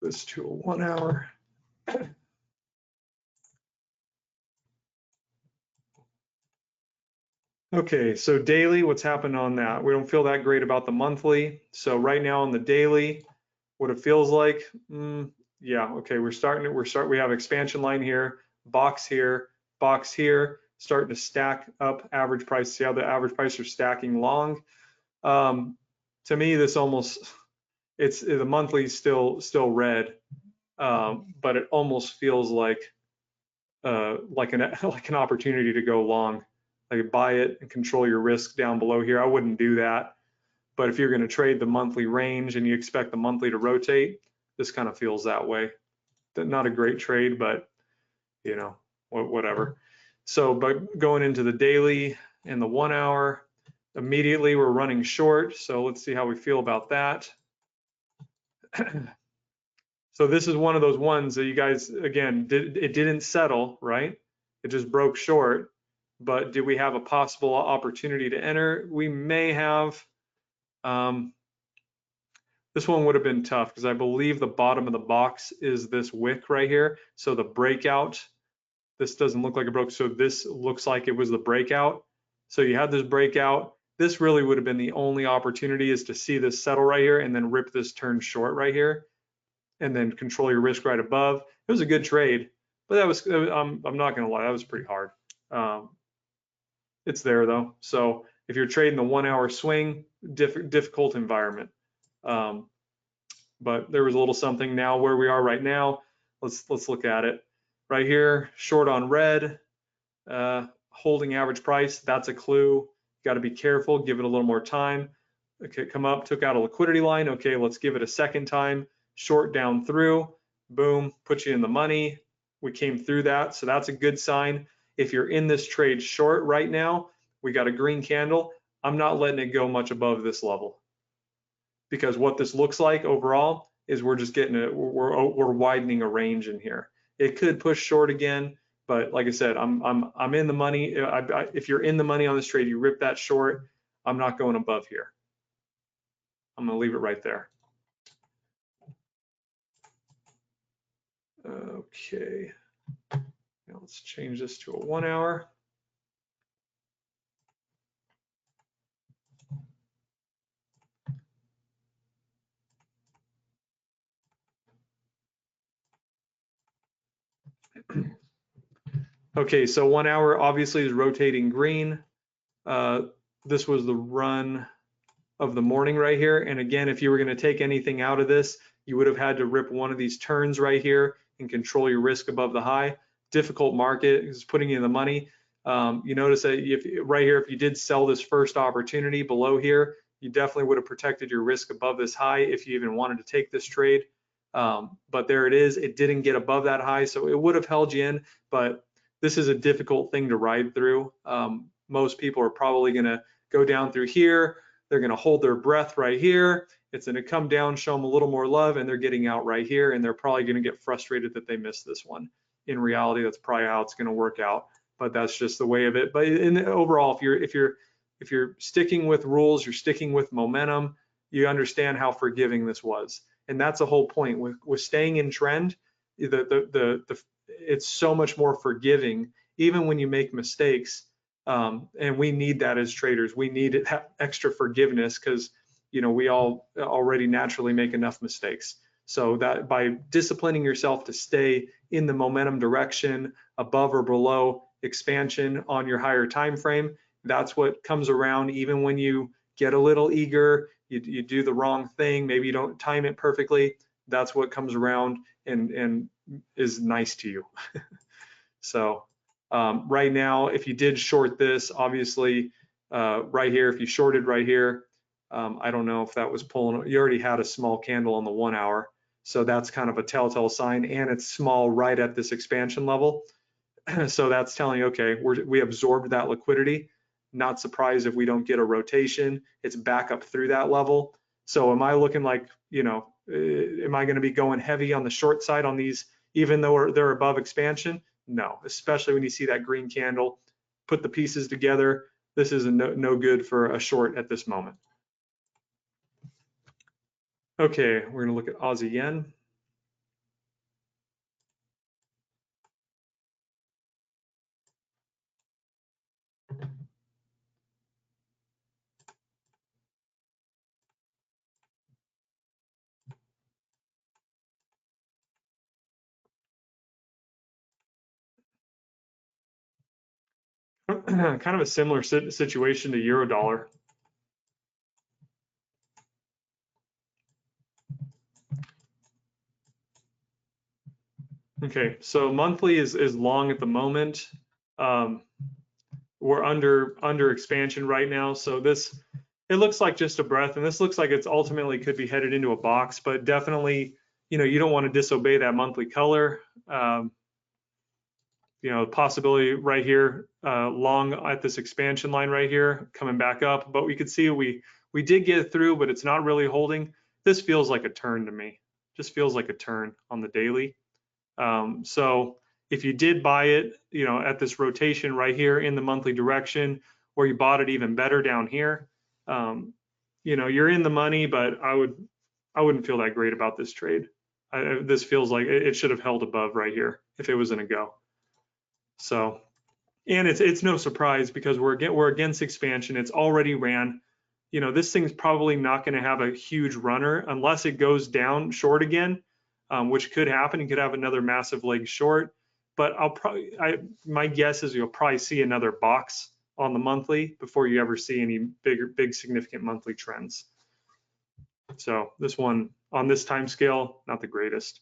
This to a 1 hour. Okay, so daily, what's happened on that? We don't feel that great about the monthly. So right now on the daily, what it feels like, yeah, okay, we have expansion line here, box here, starting to stack up average price. See how the average price are stacking long? To me, this almost, the monthly is still red, but it almost feels like an opportunity to go long. Like, buy it and control your risk down below here. I wouldn't do that. But if you're going to trade the monthly range and you expect the monthly to rotate, this kind of feels that way. Not a great trade, but you know, whatever. So, but going into the daily and the 1 hour, immediately we're running short. So let's see how we feel about that. So this is one of those ones that you guys, again, it didn't settle, right? It just broke short. But did we have a possible opportunity to enter? We may have. This one would have been tough because I believe the bottom of the box is this wick right here. So the breakout, this doesn't look like it broke. So this looks like it was the breakout. So you had this breakout. This really would have been the only opportunity, is to see this settle right here and then rip this turn short right here and then control your risk right above. It was a good trade, but that was, I'm not going to lie, that was pretty hard. It's there though. So if you're trading the 1 hour swing, difficult environment. But there was a little something. Now where we are right now, let's look at it. Right here, short on red, holding average price, that's a clue. Got to be careful, give it a little more time. Okay, come up, took out a liquidity line. Okay, let's give it a second time. Short down through, boom, put you in the money. We came through that, so that's a good sign. If you're in this trade short right now, we got a green candle. I'm not letting it go much above this level, because what this looks like overall is we're just getting it, we're widening a range in here. It could push short again, but like I said, I'm in the money. If you're in the money on this trade, you rip that short. I'm not going above here. I'm going to leave it right there. Okay, now let's change this to a 1 hour. Okay, so 1 hour obviously is rotating green. This was the run of the morning right here. And again, if you were going to take anything out of this, you would have had to rip one of these turns right here and control your risk above the high. Difficult market is putting you in the money. You notice that if right here, if you did sell this first opportunity below here, you definitely would have protected your risk above this high if you even wanted to take this trade. But there it is. It didn't get above that high, so it would have held you in. But this is a difficult thing to ride through. Most people are probably going to go down through here. They're going to hold their breath right here. It's going to come down, show them a little more love, and they're getting out right here. And they're probably going to get frustrated that they missed this one. In reality, that's probably how it's going to work out. But that's just the way of it. But overall, if you're sticking with rules, you're sticking with momentum, you understand how forgiving this was. And that's the whole point with staying in trend. It's so much more forgiving, even when you make mistakes. And we need that as traders. We need that extra forgiveness because we all already naturally make enough mistakes. So that by disciplining yourself to stay in the momentum direction, above or below expansion on your higher time frame, that's what comes around. Even when you get a little eager, you do the wrong thing, maybe you don't time it perfectly, that's what comes around and is nice to you. So right now, if you did short this, obviously right here, if you shorted right here, I don't know if that was pulling, you already had a small candle on the 1 hour. So that's kind of a telltale sign, and it's small right at this expansion level. So that's telling you, okay, we absorbed that liquidity. Not surprised if we don't get a rotation. It's back up through that level. So am I looking like, am I going to be going heavy on the short side on these, even though they're above expansion? No, especially when you see that green candle. Put the pieces together. This is no good for a short at this moment. Okay, we're going to look at Aussie yen. Kind of a similar situation to euro dollar. Okay, so monthly is long at the moment. We're under expansion right now, so it looks like just a breath, and this looks like it's ultimately could be headed into a box, but definitely, you don't want to disobey that monthly color. Possibility right here, long at this expansion line right here, coming back up, but we could see we did get through, but it's not really holding. This feels like a turn to me. Just feels like a turn on the daily. So if you did buy it, at this rotation right here in the monthly direction, or you bought it even better down here, you're in the money, but I wouldn't feel that great about this trade. This feels like it should have held above right here if it was in a go. So, and it's no surprise because we're against expansion. It's already ran. This thing's probably not going to have a huge runner unless it goes down short again, which could happen. You could have another massive leg short, but my guess is you'll probably see another box on the monthly before you ever see any big significant monthly trends. So this one on this time scale, not the greatest.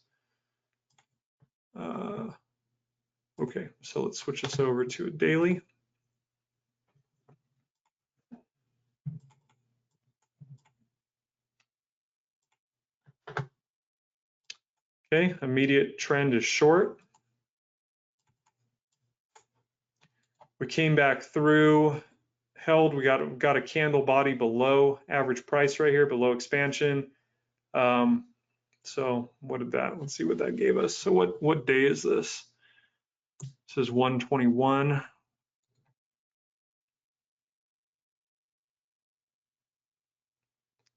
Okay, so let's switch this over to a daily. Okay, immediate trend is short. We came back through, held, we got a candle body below average price right here, below expansion. So what did that, let's see what that gave us. So what day is this? This is 121.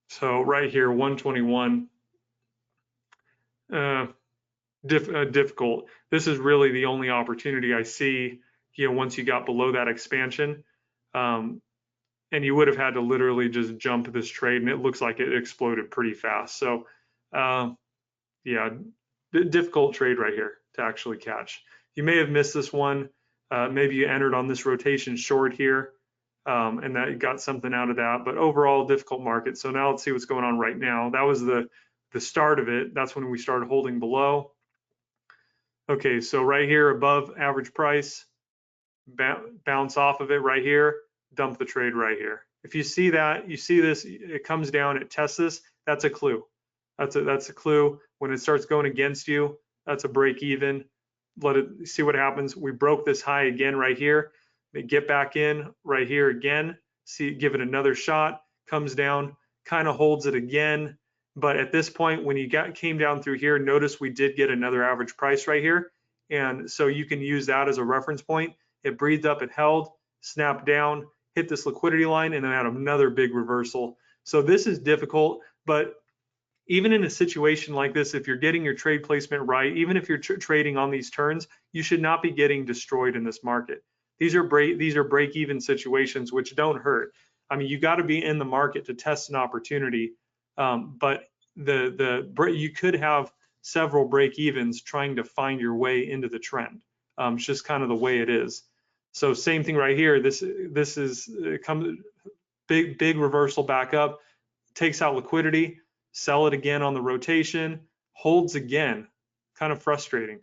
So right here, 121, difficult. This is really the only opportunity I see, once you got below that expansion. And you would have had to literally just jump this trade, and it looks like it exploded pretty fast. So yeah, difficult trade right here to actually catch. You may have missed this one. Maybe you entered on this rotation short here, and that you got something out of that. But overall, difficult market. So now let's see what's going on right now. That was the start of it. That's when we started holding below. Okay, so right here above average price, bounce off of it right here, dump the trade right here. If you see that, you see this, it comes down, it tests this, that's a clue. That's a clue. When it starts going against you, that's a break even. Let it see what happens. We broke this high again right here. Get back in right here again. See, give it another shot. Comes down, kind of holds it again. But at this point, when you came down through here, notice we did get another average price right here. And so you can use that as a reference point. It breathed up, it held, snapped down, hit this liquidity line, and then had another big reversal. So this is difficult, but even in a situation like this, if you're getting your trade placement right, even if you're trading on these turns, you should not be getting destroyed in this market. These are break-even situations, which don't hurt. I mean, you got to be in the market to test an opportunity, but you could have several break-evens trying to find your way into the trend. It's just kind of the way it is. So same thing right here. This is comes big reversal back up, takes out liquidity, sell it again on the rotation, holds again. Kind of frustrating,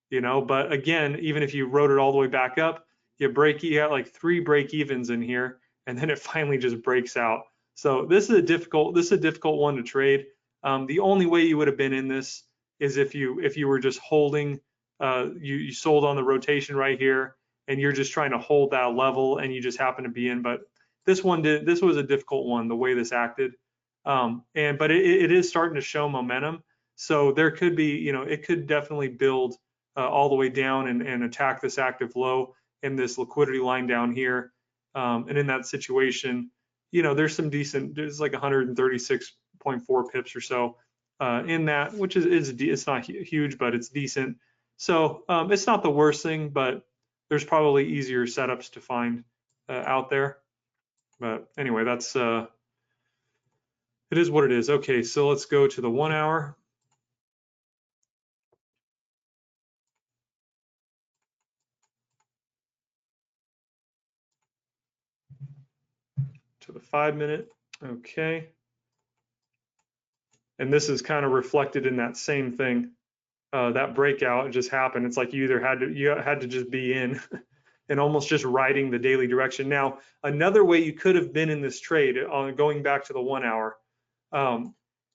you know. But again, even if you wrote it all the way back up, you got like 3 break evens in here, and then it finally just breaks out. So this is a difficult one to trade. The only way you would have been in this is if you were just holding, you sold on the rotation right here, and you're just trying to hold that level, and you just happen to be in. But this was a difficult one, the way this acted. But it is starting to show momentum. So there could be, you know, it could definitely build all the way down and attack this active low in this liquidity line down here. And in that situation, you know, there's like 136.4 pips or so in that, which it's not huge, but it's decent. So it's not the worst thing, but there's probably easier setups to find out there. But anyway, that's it is what it is. Okay, so let's go to the 1 hour. To the 5 minute. Okay. And this is kind of reflected in that same thing. That breakout just happened. It's like you had to just be in and almost just riding the daily direction. Now, another way you could have been in this trade, going back to the 1 hour,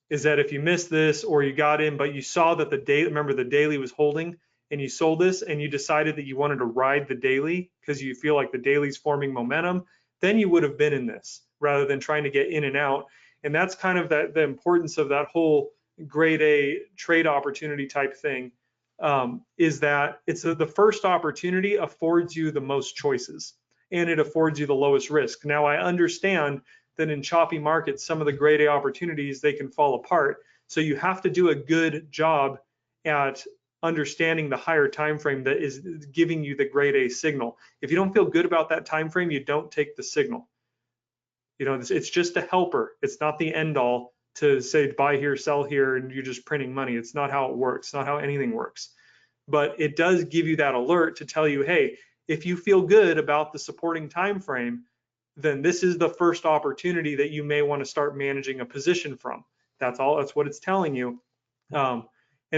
is that if you missed this or you got in, but you saw that remember the daily was holding, and you sold this and you decided that you wanted to ride the daily because you feel like the daily's forming momentum, then you would have been in this rather than trying to get in and out. And that's kind of the importance of that whole grade A trade opportunity type thing, is that it's the first opportunity affords you the most choices, and it affords you the lowest risk. Now, I understand that in choppy markets, some of the grade A opportunities, they can fall apart. So you have to do a good job at understanding the higher time frame that is giving you the grade A signal. If you don't feel good about that time frame, you don't take the signal. You know, it's just a helper. It's not the end all to say buy here, sell here, and you're just printing money. It's not how it works. It's not how anything works. But it does give you that alert to tell you, hey, if you feel good about the supporting time frame, then this is the first opportunity that you may want to start managing a position from. That's all. That's what it's telling you. And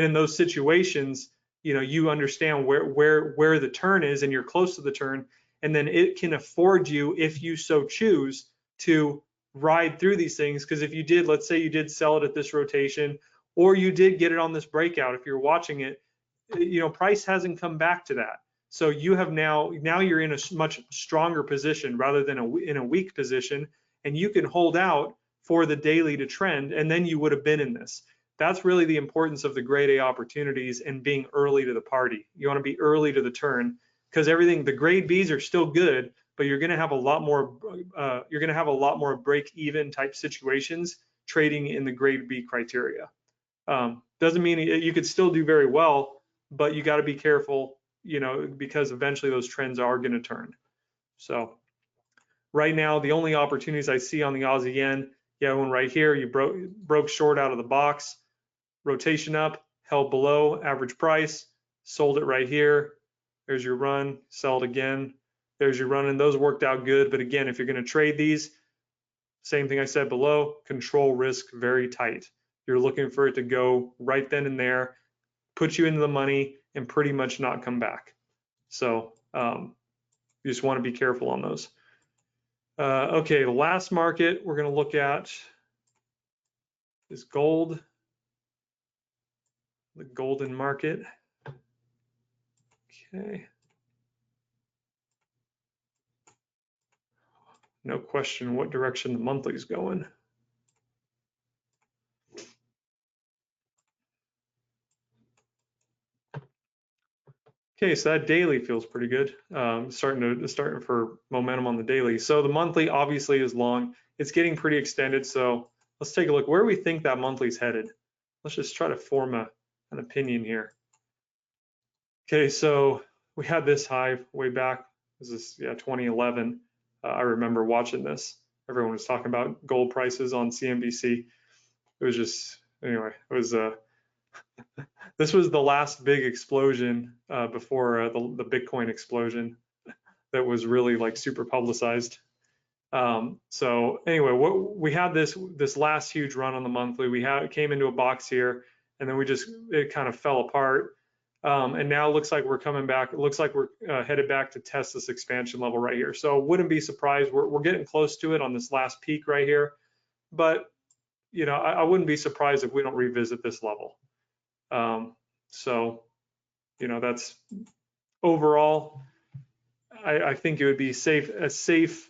in those situations, you know, you understand where the turn is, and you're close to the turn, and then it can afford you, if you so choose, to ride through these things. Because if you did, let's say you did sell it at this rotation, or you did get it on this breakout, if you're watching it, you know, price hasn't come back to that. So you have now you're in a much stronger position rather than in a weak position, and you can hold out for the daily to trend, and then you would have been in this. That's really the importance of the grade A opportunities and being early to the party. You want to be early to the turn, because the grade Bs are still good, but you're going to have a lot more break even type situations trading in the grade B criteria. Doesn't mean you could still do very well, but you got to be careful, you know, because eventually those trends are going to turn. So right now, the only opportunities I see on the Aussie yen, one right here, you broke short out of the box, rotation up, held below average price, sold it right here, there's your run, sell it again, there's your run, and those worked out good. But again, if you're going to trade these, same thing I said below, control risk very tight. You're looking for it to go right then and there, put you into the money, and pretty much not come back. So you just want to be careful on those. Okay, the last market we're going to look at is gold, the golden market. Okay. No question what direction the monthly is going. Okay, so that daily feels pretty good. Starting for momentum on the daily. So the monthly obviously is long. It's getting pretty extended. So let's take a look where we think that monthly is headed. Let's just try to form an opinion here. Okay, so we had this high way back. This is 2011. I remember watching this. Everyone was talking about gold prices on CNBC. It was just anyway. It was this was the last big explosion before the Bitcoin explosion that was really like super publicized. So anyway, we had this last huge run on the monthly. Came into a box here, and then it kind of fell apart. And now it looks like we're coming back. It looks like we're headed back to test this expansion level right here. So wouldn't be surprised. We're getting close to it on this last peak right here. But I wouldn't be surprised if we don't revisit this level. So that's overall. I think it would be a safe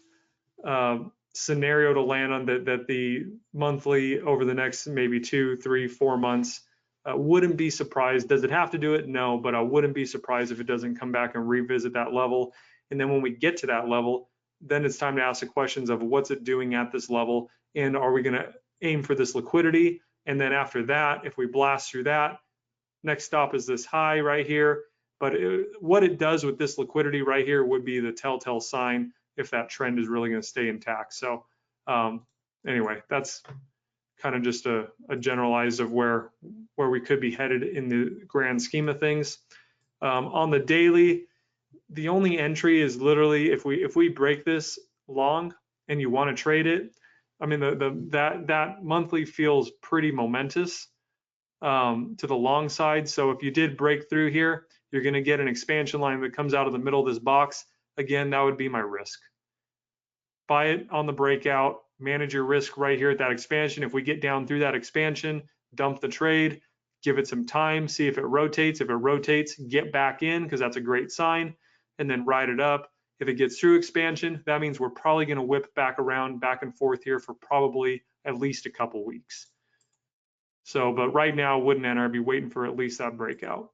scenario to land on that the monthly over the next maybe 2, 3, 4 months. Wouldn't be surprised. Does it have to do it? No, but I wouldn't be surprised if it doesn't come back and revisit that level. And then when we get to that level, then it's time to ask the questions of what's it doing at this level, and are we going to aim for this liquidity? And then after that, if we blast through that, next stop is this high right here. But what it does with this liquidity right here would be the telltale sign if that trend is really going to stay intact. So anyway, that's kind of just a generalized of where we could be headed in the grand scheme of things. On the daily, the only entry is literally if we break this long and you want to trade it. I mean, that monthly feels pretty momentous to the long side. So if you did break through here, you're going to get an expansion line that comes out of the middle of this box. Again, that would be my risk. Buy it on the breakout, manage your risk right here at that expansion. If we get down through that expansion, dump the trade, give it some time, see if it rotates. If it rotates, get back in because that's a great sign, and then ride it up. If it gets through expansion, that means we're probably going to whip back around, back and forth here for probably at least a couple weeks. So, but right now, wouldn't enter. I'd be waiting for at least that breakout.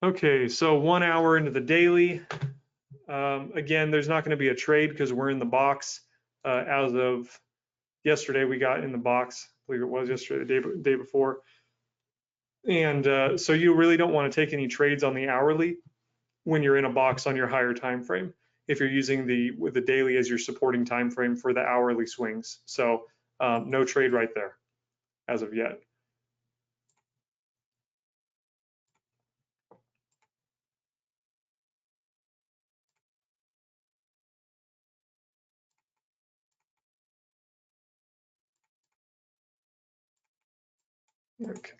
Okay, so 1 hour into the daily. Again, there's not going to be a trade because we're in the box. As of yesterday, we got in the box. I believe it was yesterday, the day before. And so you really don't want to take any trades on the hourly when you're in a box on your higher time frame. If you're using the daily as your supporting time frame for the hourly swings, so no trade right there as of yet. Okay.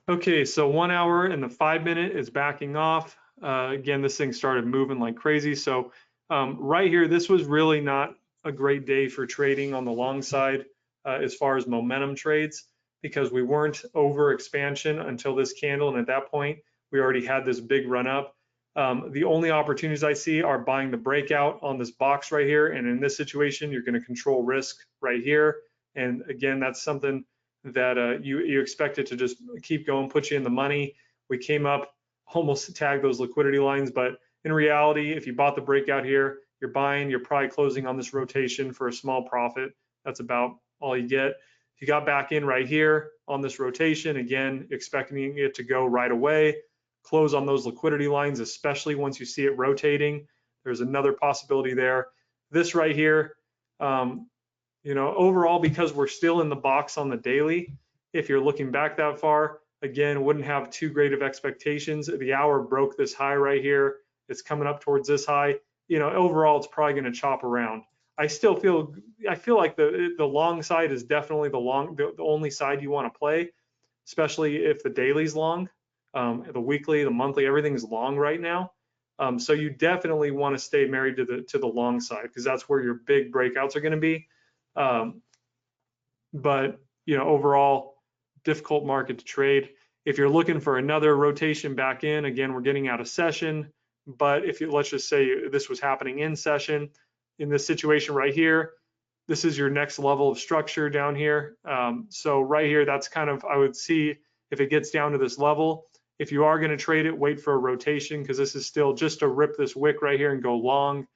Okay, so 1 hour and the 5 minute is backing off. Again, this thing started moving like crazy. So right here, this was really not a great day for trading on the long side as far as momentum trades because we weren't over expansion until this candle. And at that point, we already had this big run up. The only opportunities I see are buying the breakout on this box right here. And in this situation, you're going to control risk right here. And again, that's something that you expect it to just keep going, put you in the money. We came up, almost tagged those liquidity lines, but in reality, if you bought the breakout here, you're buying, you're probably closing on this rotation for a small profit. That's about all you get. If you got back in right here on this rotation, again, expecting it to go right away, close on those liquidity lines, especially once you see it rotating. There's another possibility there. This right here, overall, because we're still in the box on the daily, if you're looking back that far, again, wouldn't have too great of expectations. The hour broke this high right here. It's coming up towards this high. Overall, it's probably going to chop around. I feel like the long side is definitely the only side you want to play, especially if the daily's long. The weekly, the monthly, everything's long right now. So you definitely want to stay married to the long side, because that's where your big breakouts are going to be. But overall, difficult market to trade. If you're looking for another rotation back in, again, we're getting out of session. But let's just say this was happening in session, in this situation right here, this is your next level of structure down here. So right here, that's kind of, I would see if it gets down to this level. If you are going to trade it, wait for a rotation, because this is still just to rip this wick right here and go long.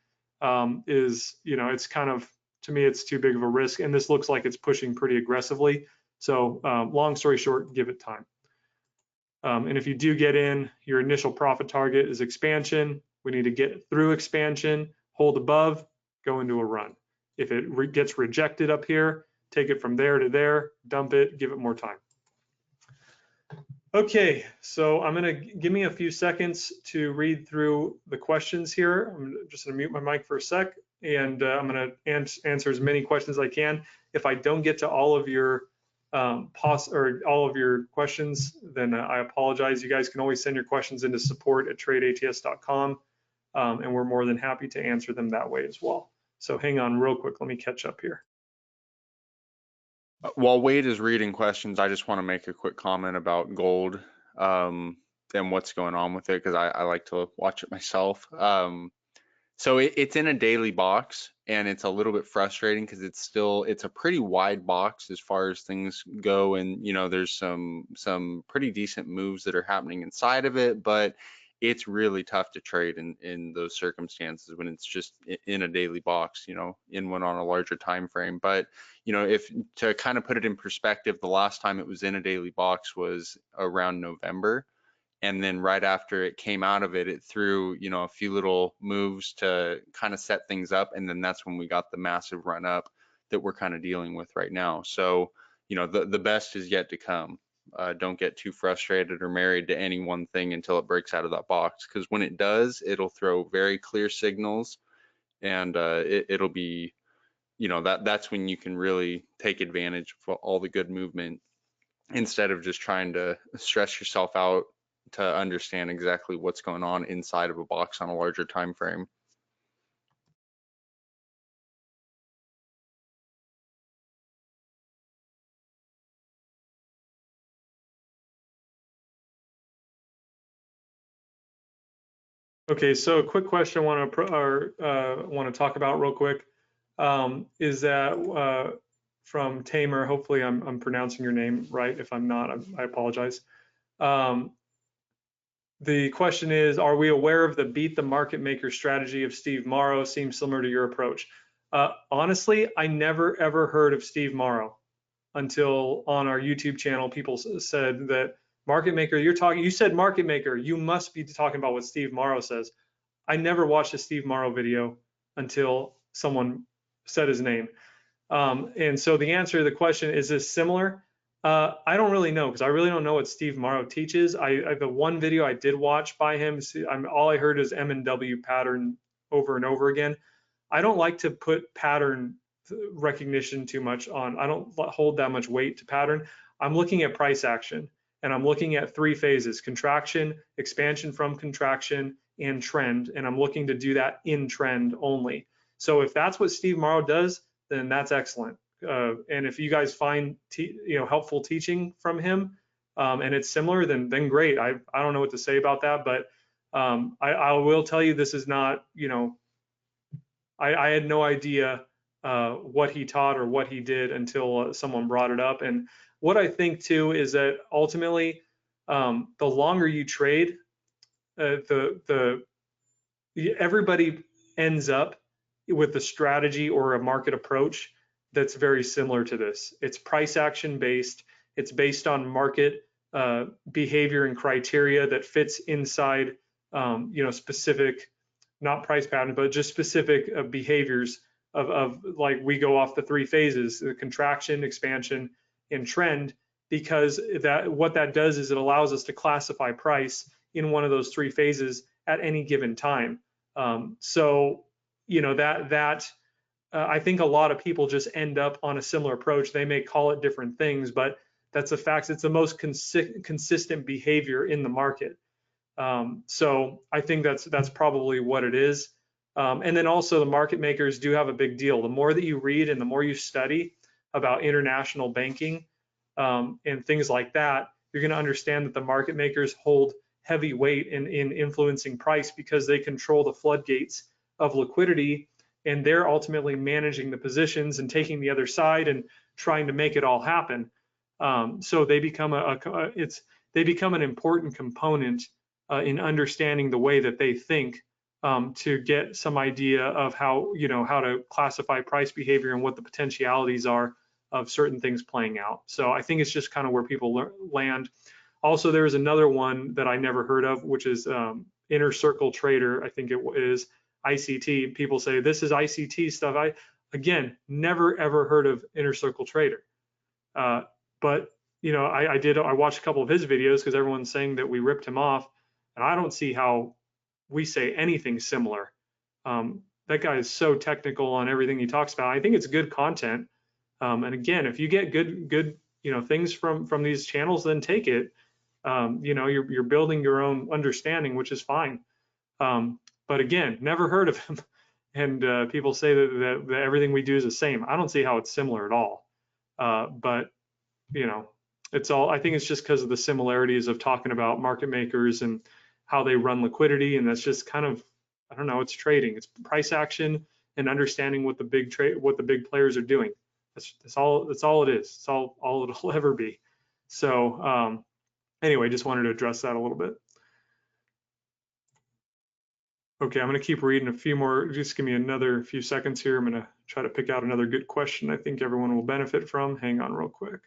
It's kind of, to me, it's too big of a risk. And this looks like it's pushing pretty aggressively. So long story short, give it time. And if you do get in, your initial profit target is expansion. We need to get through expansion, hold above, go into a run. If it gets rejected up here, take it from there to there, dump it, give it more time. Okay, so I'm gonna give me a few seconds to read through the questions here. I'm just gonna mute my mic for a sec, and I'm gonna answer as many questions as I can. If I don't get to all of your all of your questions, then I apologize. You guys can always send your questions into support@tradeats.com, and we're more than happy to answer them that way as well. So hang on real quick, let me catch up here. While Wade is reading questions, I just want to make a quick comment about gold and what's going on with it, because I like to watch it myself. So it's in a daily box, and it's a little bit frustrating because it's a pretty wide box as far as things go, and there's some pretty decent moves that are happening inside of it, but it's really tough to trade in those circumstances when it's just in a daily box, in one on a larger time frame. But if to kind of put it in perspective, the last time it was in a daily box was around November. And then right after it came out of it, it threw, a few little moves to kind of set things up. And then that's when we got the massive run up that we're kind of dealing with right now. So, the best is yet to come. Don't get too frustrated or married to any one thing until it breaks out of that box, because when it does, it'll throw very clear signals, and it'll be, that's when you can really take advantage of all the good movement, instead of just trying to stress yourself out to understand exactly what's going on inside of a box on a larger time frame. Okay, so a quick question I want to talk about real quick is that from Tamer. Hopefully, I'm pronouncing your name right. If I'm not, I apologize. The question is, are we aware of the beat the market maker strategy of Steve Morrow? Seems similar to your approach. Honestly, I never ever heard of Steve Morrow until on our YouTube channel, people said that market maker, you said market maker, you must be talking about what Steve Morrow says. I never watched a Steve Morrow video until someone said his name. And so the answer to the question, is this similar? I don't really know, because I really don't know what Steve Morrow teaches. The one video I did watch by him, all I heard is M&W pattern over and over again. I don't like to put pattern recognition too much on. I don't hold that much weight to pattern. I'm looking at price action, and I'm looking at three phases: contraction, expansion from contraction, and trend. And I'm looking to do that in trend only. So if that's what Steve Morrow does, then that's excellent. And if you guys find helpful teaching from him, and it's similar, then great. I don't know what to say about that, but I will tell you, this is not, I had no idea what he taught or what he did until someone brought it up. And what I think too is that ultimately, the longer you trade, everybody ends up with a strategy or a market approach that's very similar to this. It's price action based. It's based on market behavior and criteria that fits inside, specific, not price patterns, but just specific behaviors of like we go off the three phases: the contraction, expansion, and trend. Because what that does is it allows us to classify price in one of those three phases at any given time. So that I think a lot of people just end up on a similar approach. They may call it different things, but that's a fact. It's the most consistent behavior in the market. So I think that's probably what it is. And then also the market makers do have a big deal. The more that you read and the more you study about international banking and things like that, you're going to understand that the market makers hold heavy weight in influencing price because they control the floodgates of liquidity, and they're ultimately managing the positions and taking the other side and trying to make it all happen. So they become they become an important component in understanding the way that they think, to get some idea of how to classify price behavior and what the potentialities are of certain things playing out. So I think it's just kind of where people land. Also, there is another one that I never heard of, which is Inner Circle Trader. I think it is ICT. People say this is ICT stuff. I, again, never ever heard of Inner Circle Trader. But I watched a couple of his videos because everyone's saying that we ripped him off, and I don't see how we say anything similar. That guy is so technical on everything he talks about. I think it's good content. And again, if you get good things from these channels, then take it. You're building your own understanding, which is fine. But again, never heard of him. And people say that everything we do is the same. I don't see how it's similar at all. But it's all, I think it's just because of the similarities of talking about market makers and how they run liquidity. And that's just kind of, I don't know, it's trading. It's price action and understanding what the big players are doing. That's all it is. It's all it'll ever be. So anyway, just wanted to address that a little bit. Okay, I'm going to keep reading a few more. Just give me another few seconds here. I'm going to try to pick out another good question I think everyone will benefit from. Hang on real quick.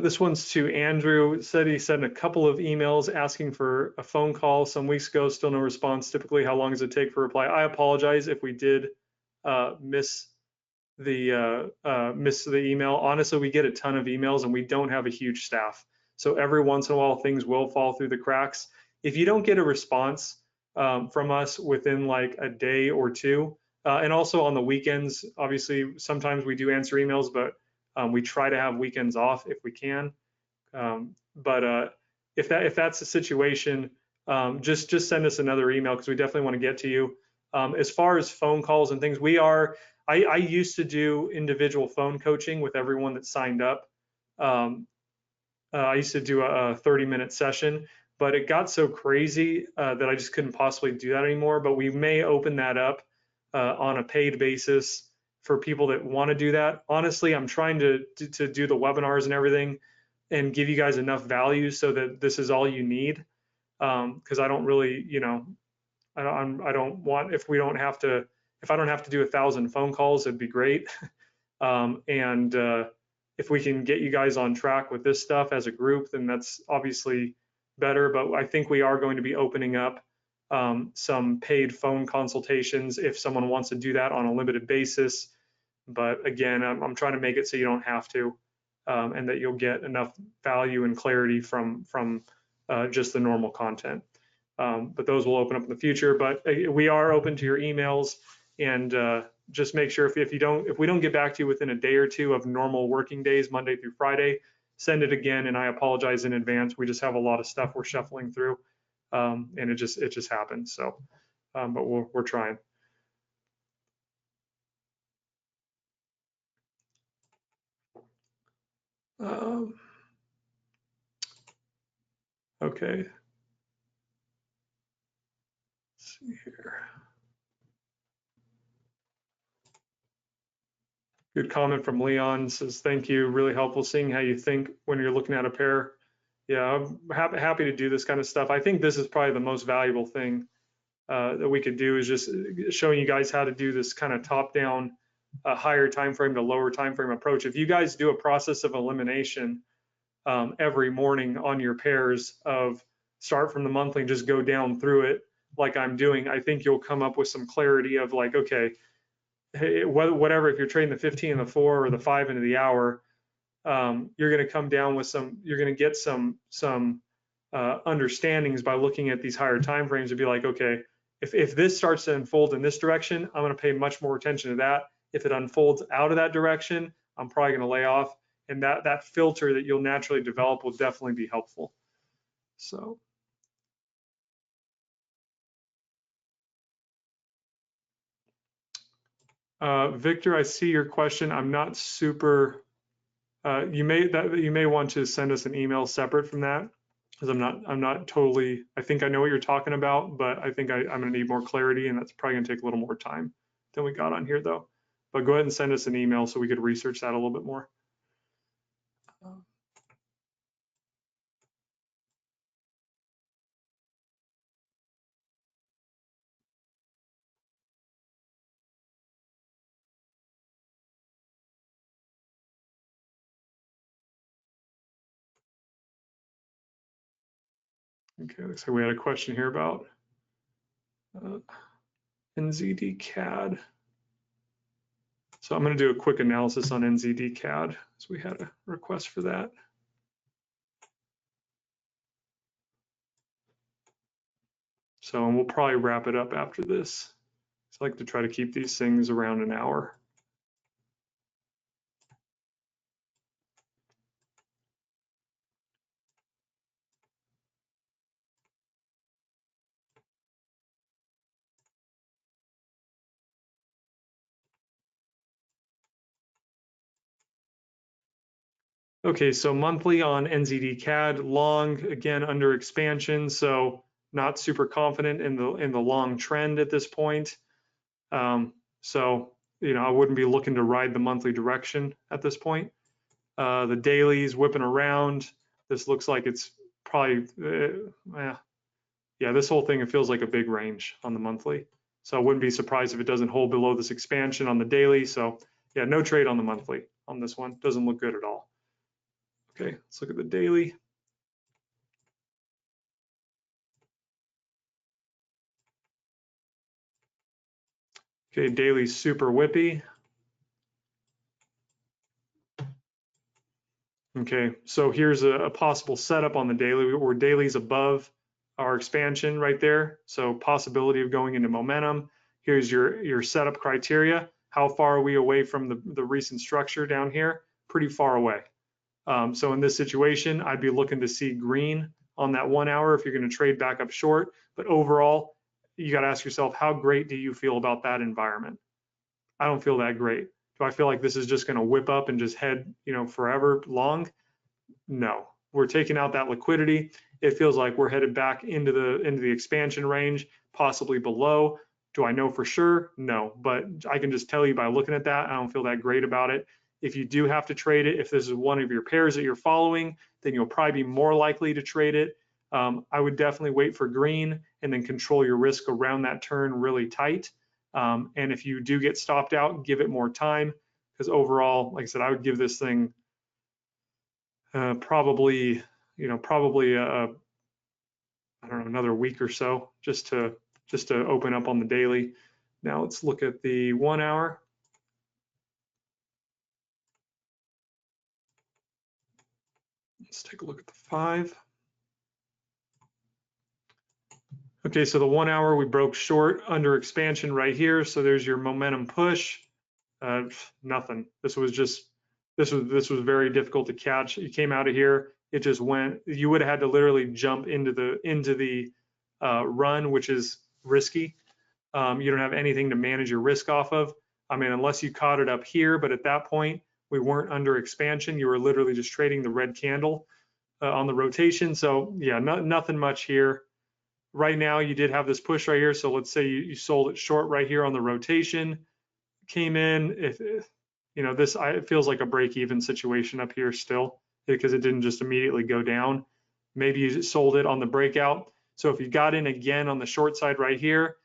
This one's to Andrew. Said he sent a couple of emails asking for a phone call some weeks ago. Still no response. Typically, how long does it take for a reply? I apologize if we did miss the email. Honestly, we get a ton of emails and we don't have a huge staff. So every once in a while, things will fall through the cracks. If you don't get a response from us within like a day or two, and also on the weekends, obviously, sometimes we do answer emails, but we try to have weekends off if we can. But if that's the situation, just send us another email because we definitely want to get to you. As far as phone calls and things, I used to do individual phone coaching with everyone that signed up. I used to do a 30-minute session, but it got so crazy that I just couldn't possibly do that anymore. But we may open that up on a paid basis for people that want to do that. Honestly, I'm trying to do the webinars and everything and give you guys enough value so that this is all you need. Because I don't really, I don't want, if I don't have to do 1,000 phone calls, it'd be great. And if we can get you guys on track with this stuff as a group, then that's obviously better. But I think we are going to be opening up some paid phone consultations if someone wants to do that on a limited basis. But again, I'm trying to make it so you don't have to, and that you'll get enough value and clarity from just the normal content. But those will open up in the future. But we are open to your emails, and just make sure if we don't get back to you within a day or two of normal working days, Monday through Friday, send it again, and I apologize in advance. We just have a lot of stuff we're shuffling through, and it just happened. So, but we're trying. Okay. Let's see here. Good comment from Leon. Says, thank you, really helpful seeing how you think when you're looking at a pair. Yeah, I'm happy to do this kind of stuff. I think this is probably the most valuable thing that we could do, is just showing you guys how to do this kind of top-down, higher time frame to lower time frame approach. If you guys do a process of elimination every morning on your pairs, of start from the monthly and just go down through it like I'm doing, I think you'll come up with some clarity of like, okay, whatever, if you're trading the 15 and the 4 or the 5 into the hour, you're going to come down with you're going to get some understandings by looking at these higher time frames to be like, okay, if this starts to unfold in this direction, I'm going to pay much more attention to that. If it unfolds out of that direction, I'm probably going to lay off. And that filter that you'll naturally develop will definitely be helpful. So. Victor, I see your question. I'm not super. You may want to send us an email separate from that, because I'm not totally. I think I know what you're talking about, but I think I'm going to need more clarity, and that's probably going to take a little more time than we got on here, though. But go ahead and send us an email so we could research that a little bit more. Okay, so we had a question here about NZD CAD. So I'm going to do a quick analysis on NZD CAD, so we had a request for that. So, and we'll probably wrap it up after this. So I like to try to keep these things around an hour. Okay, so monthly on NZD CAD, long, again, under expansion, so not super confident in the long trend at this point. So, I wouldn't be looking to ride the monthly direction at this point. The dailies whipping around. This looks like it's probably, yeah, this whole thing, it feels like a big range on the monthly. So I wouldn't be surprised if it doesn't hold below this expansion on the daily. So yeah, no trade on the monthly on this one. Doesn't look good at all. Okay, let's look at the daily. Okay, daily's super whippy. Okay, so here's a possible setup on the daily, where daily's above our expansion right there. So possibility of going into momentum. Here's your setup criteria. How far are we away from the recent structure down here? Pretty far away. So in this situation, I'd be looking to see green on that 1 hour if you're going to trade back up short. But overall, you got to ask yourself, how great do you feel about that environment? I don't feel that great. Do I feel like this is just going to whip up and just head, forever long? No. We're taking out that liquidity. It feels like we're headed back into the expansion range, possibly below. Do I know for sure? No, but I can just tell you by looking at that, I don't feel that great about it. If you do have to trade it, if this is one of your pairs that you're following, then you'll probably be more likely to trade it. I would definitely wait for green and then control your risk around that turn really tight. And if you do get stopped out, give it more time, because overall, like I said, I would give this thing probably I don't know, another week or so just to open up on the daily. Now let's look at the 1 hour. Let's take a look at the 5. Okay, so the 1 hour, we broke short under expansion right here. So there's your momentum push. Nothing. This was just this was very difficult to catch. You came out of here, it just went. You would have had to literally jump into the run, which is risky. You don't have anything to manage your risk off of. I mean, unless you caught it up here, but at that point, we weren't under expansion. You were literally just trading the red candle on the rotation. So yeah, nothing much here. Right now, you did have this push right here. So let's say you sold it short right here on the rotation, came in. If you know this, it feels like a break-even situation up here still because it didn't just immediately go down. Maybe you sold it on the breakout. So if you got in again on the short side right here,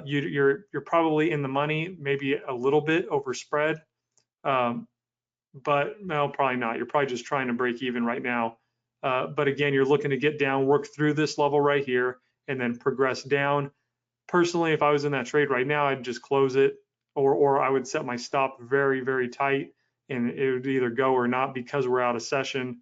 you're probably in the money, maybe a little bit over spread, but no, probably not. You're probably just trying to break even right now. But again, you're looking to get down, work through this level right here, and then progress down. Personally, if I was in that trade right now, I'd just close it, or I would set my stop very, very tight, and it would either go or not because we're out of session.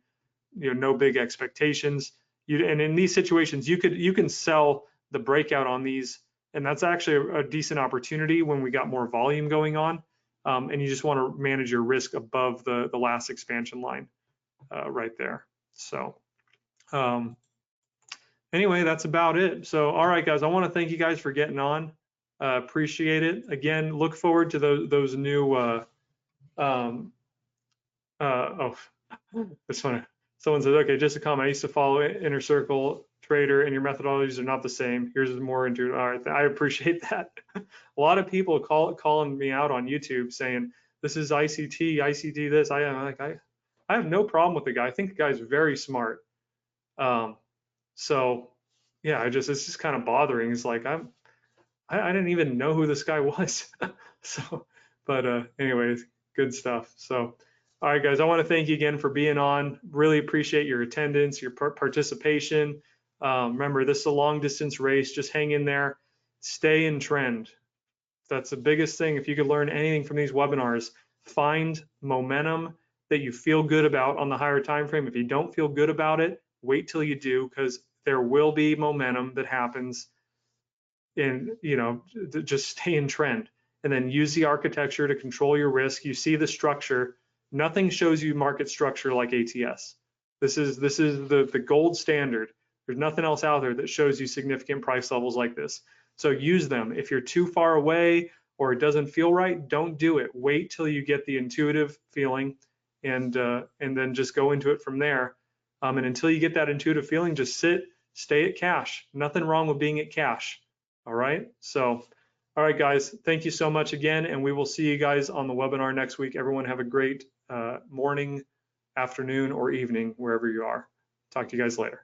You know, no big expectations. And in these situations, you can sell the breakout on these, and that's actually a decent opportunity when we got more volume going on. And you just want to manage your risk above the last expansion line right there. So anyway, that's about it. So all right, guys, I want to thank you guys for getting on. Appreciate it. Again, look forward to those new. Oh, this one. Someone says, okay, just a comment. I used to follow Inner Circle Trader, and your methodologies are not the same. Here's more into. All right, I appreciate that. A lot of people calling me out on YouTube saying this is ICT this. I have no problem with the guy. I think the guy's very smart. So yeah, it's just kind of bothering. It's like I didn't even know who this guy was. So, but anyways, good stuff. So. All right, guys, I want to thank you again for being on. Really appreciate your attendance, your participation. Remember, this is a long distance race. Just hang in there. Stay in trend. That's the biggest thing. If you could learn anything from these webinars, find momentum that you feel good about on the higher time frame. If you don't feel good about it, wait till you do, because there will be momentum that happens. And just stay in trend, and then use the architecture to control your risk. You see the structure. Nothing shows you market structure like ATS. This is the gold standard. There's nothing else out there that shows you significant price levels like this. So use them. If you're too far away or it doesn't feel right, don't do it. Wait till you get the intuitive feeling, and then just go into it from there. And until you get that intuitive feeling, just stay at cash. Nothing wrong with being at cash. All right. So, all right, guys, thank you so much again, and we will see you guys on the webinar next week. Everyone have a great morning, afternoon, or evening, wherever you are. Talk to you guys later.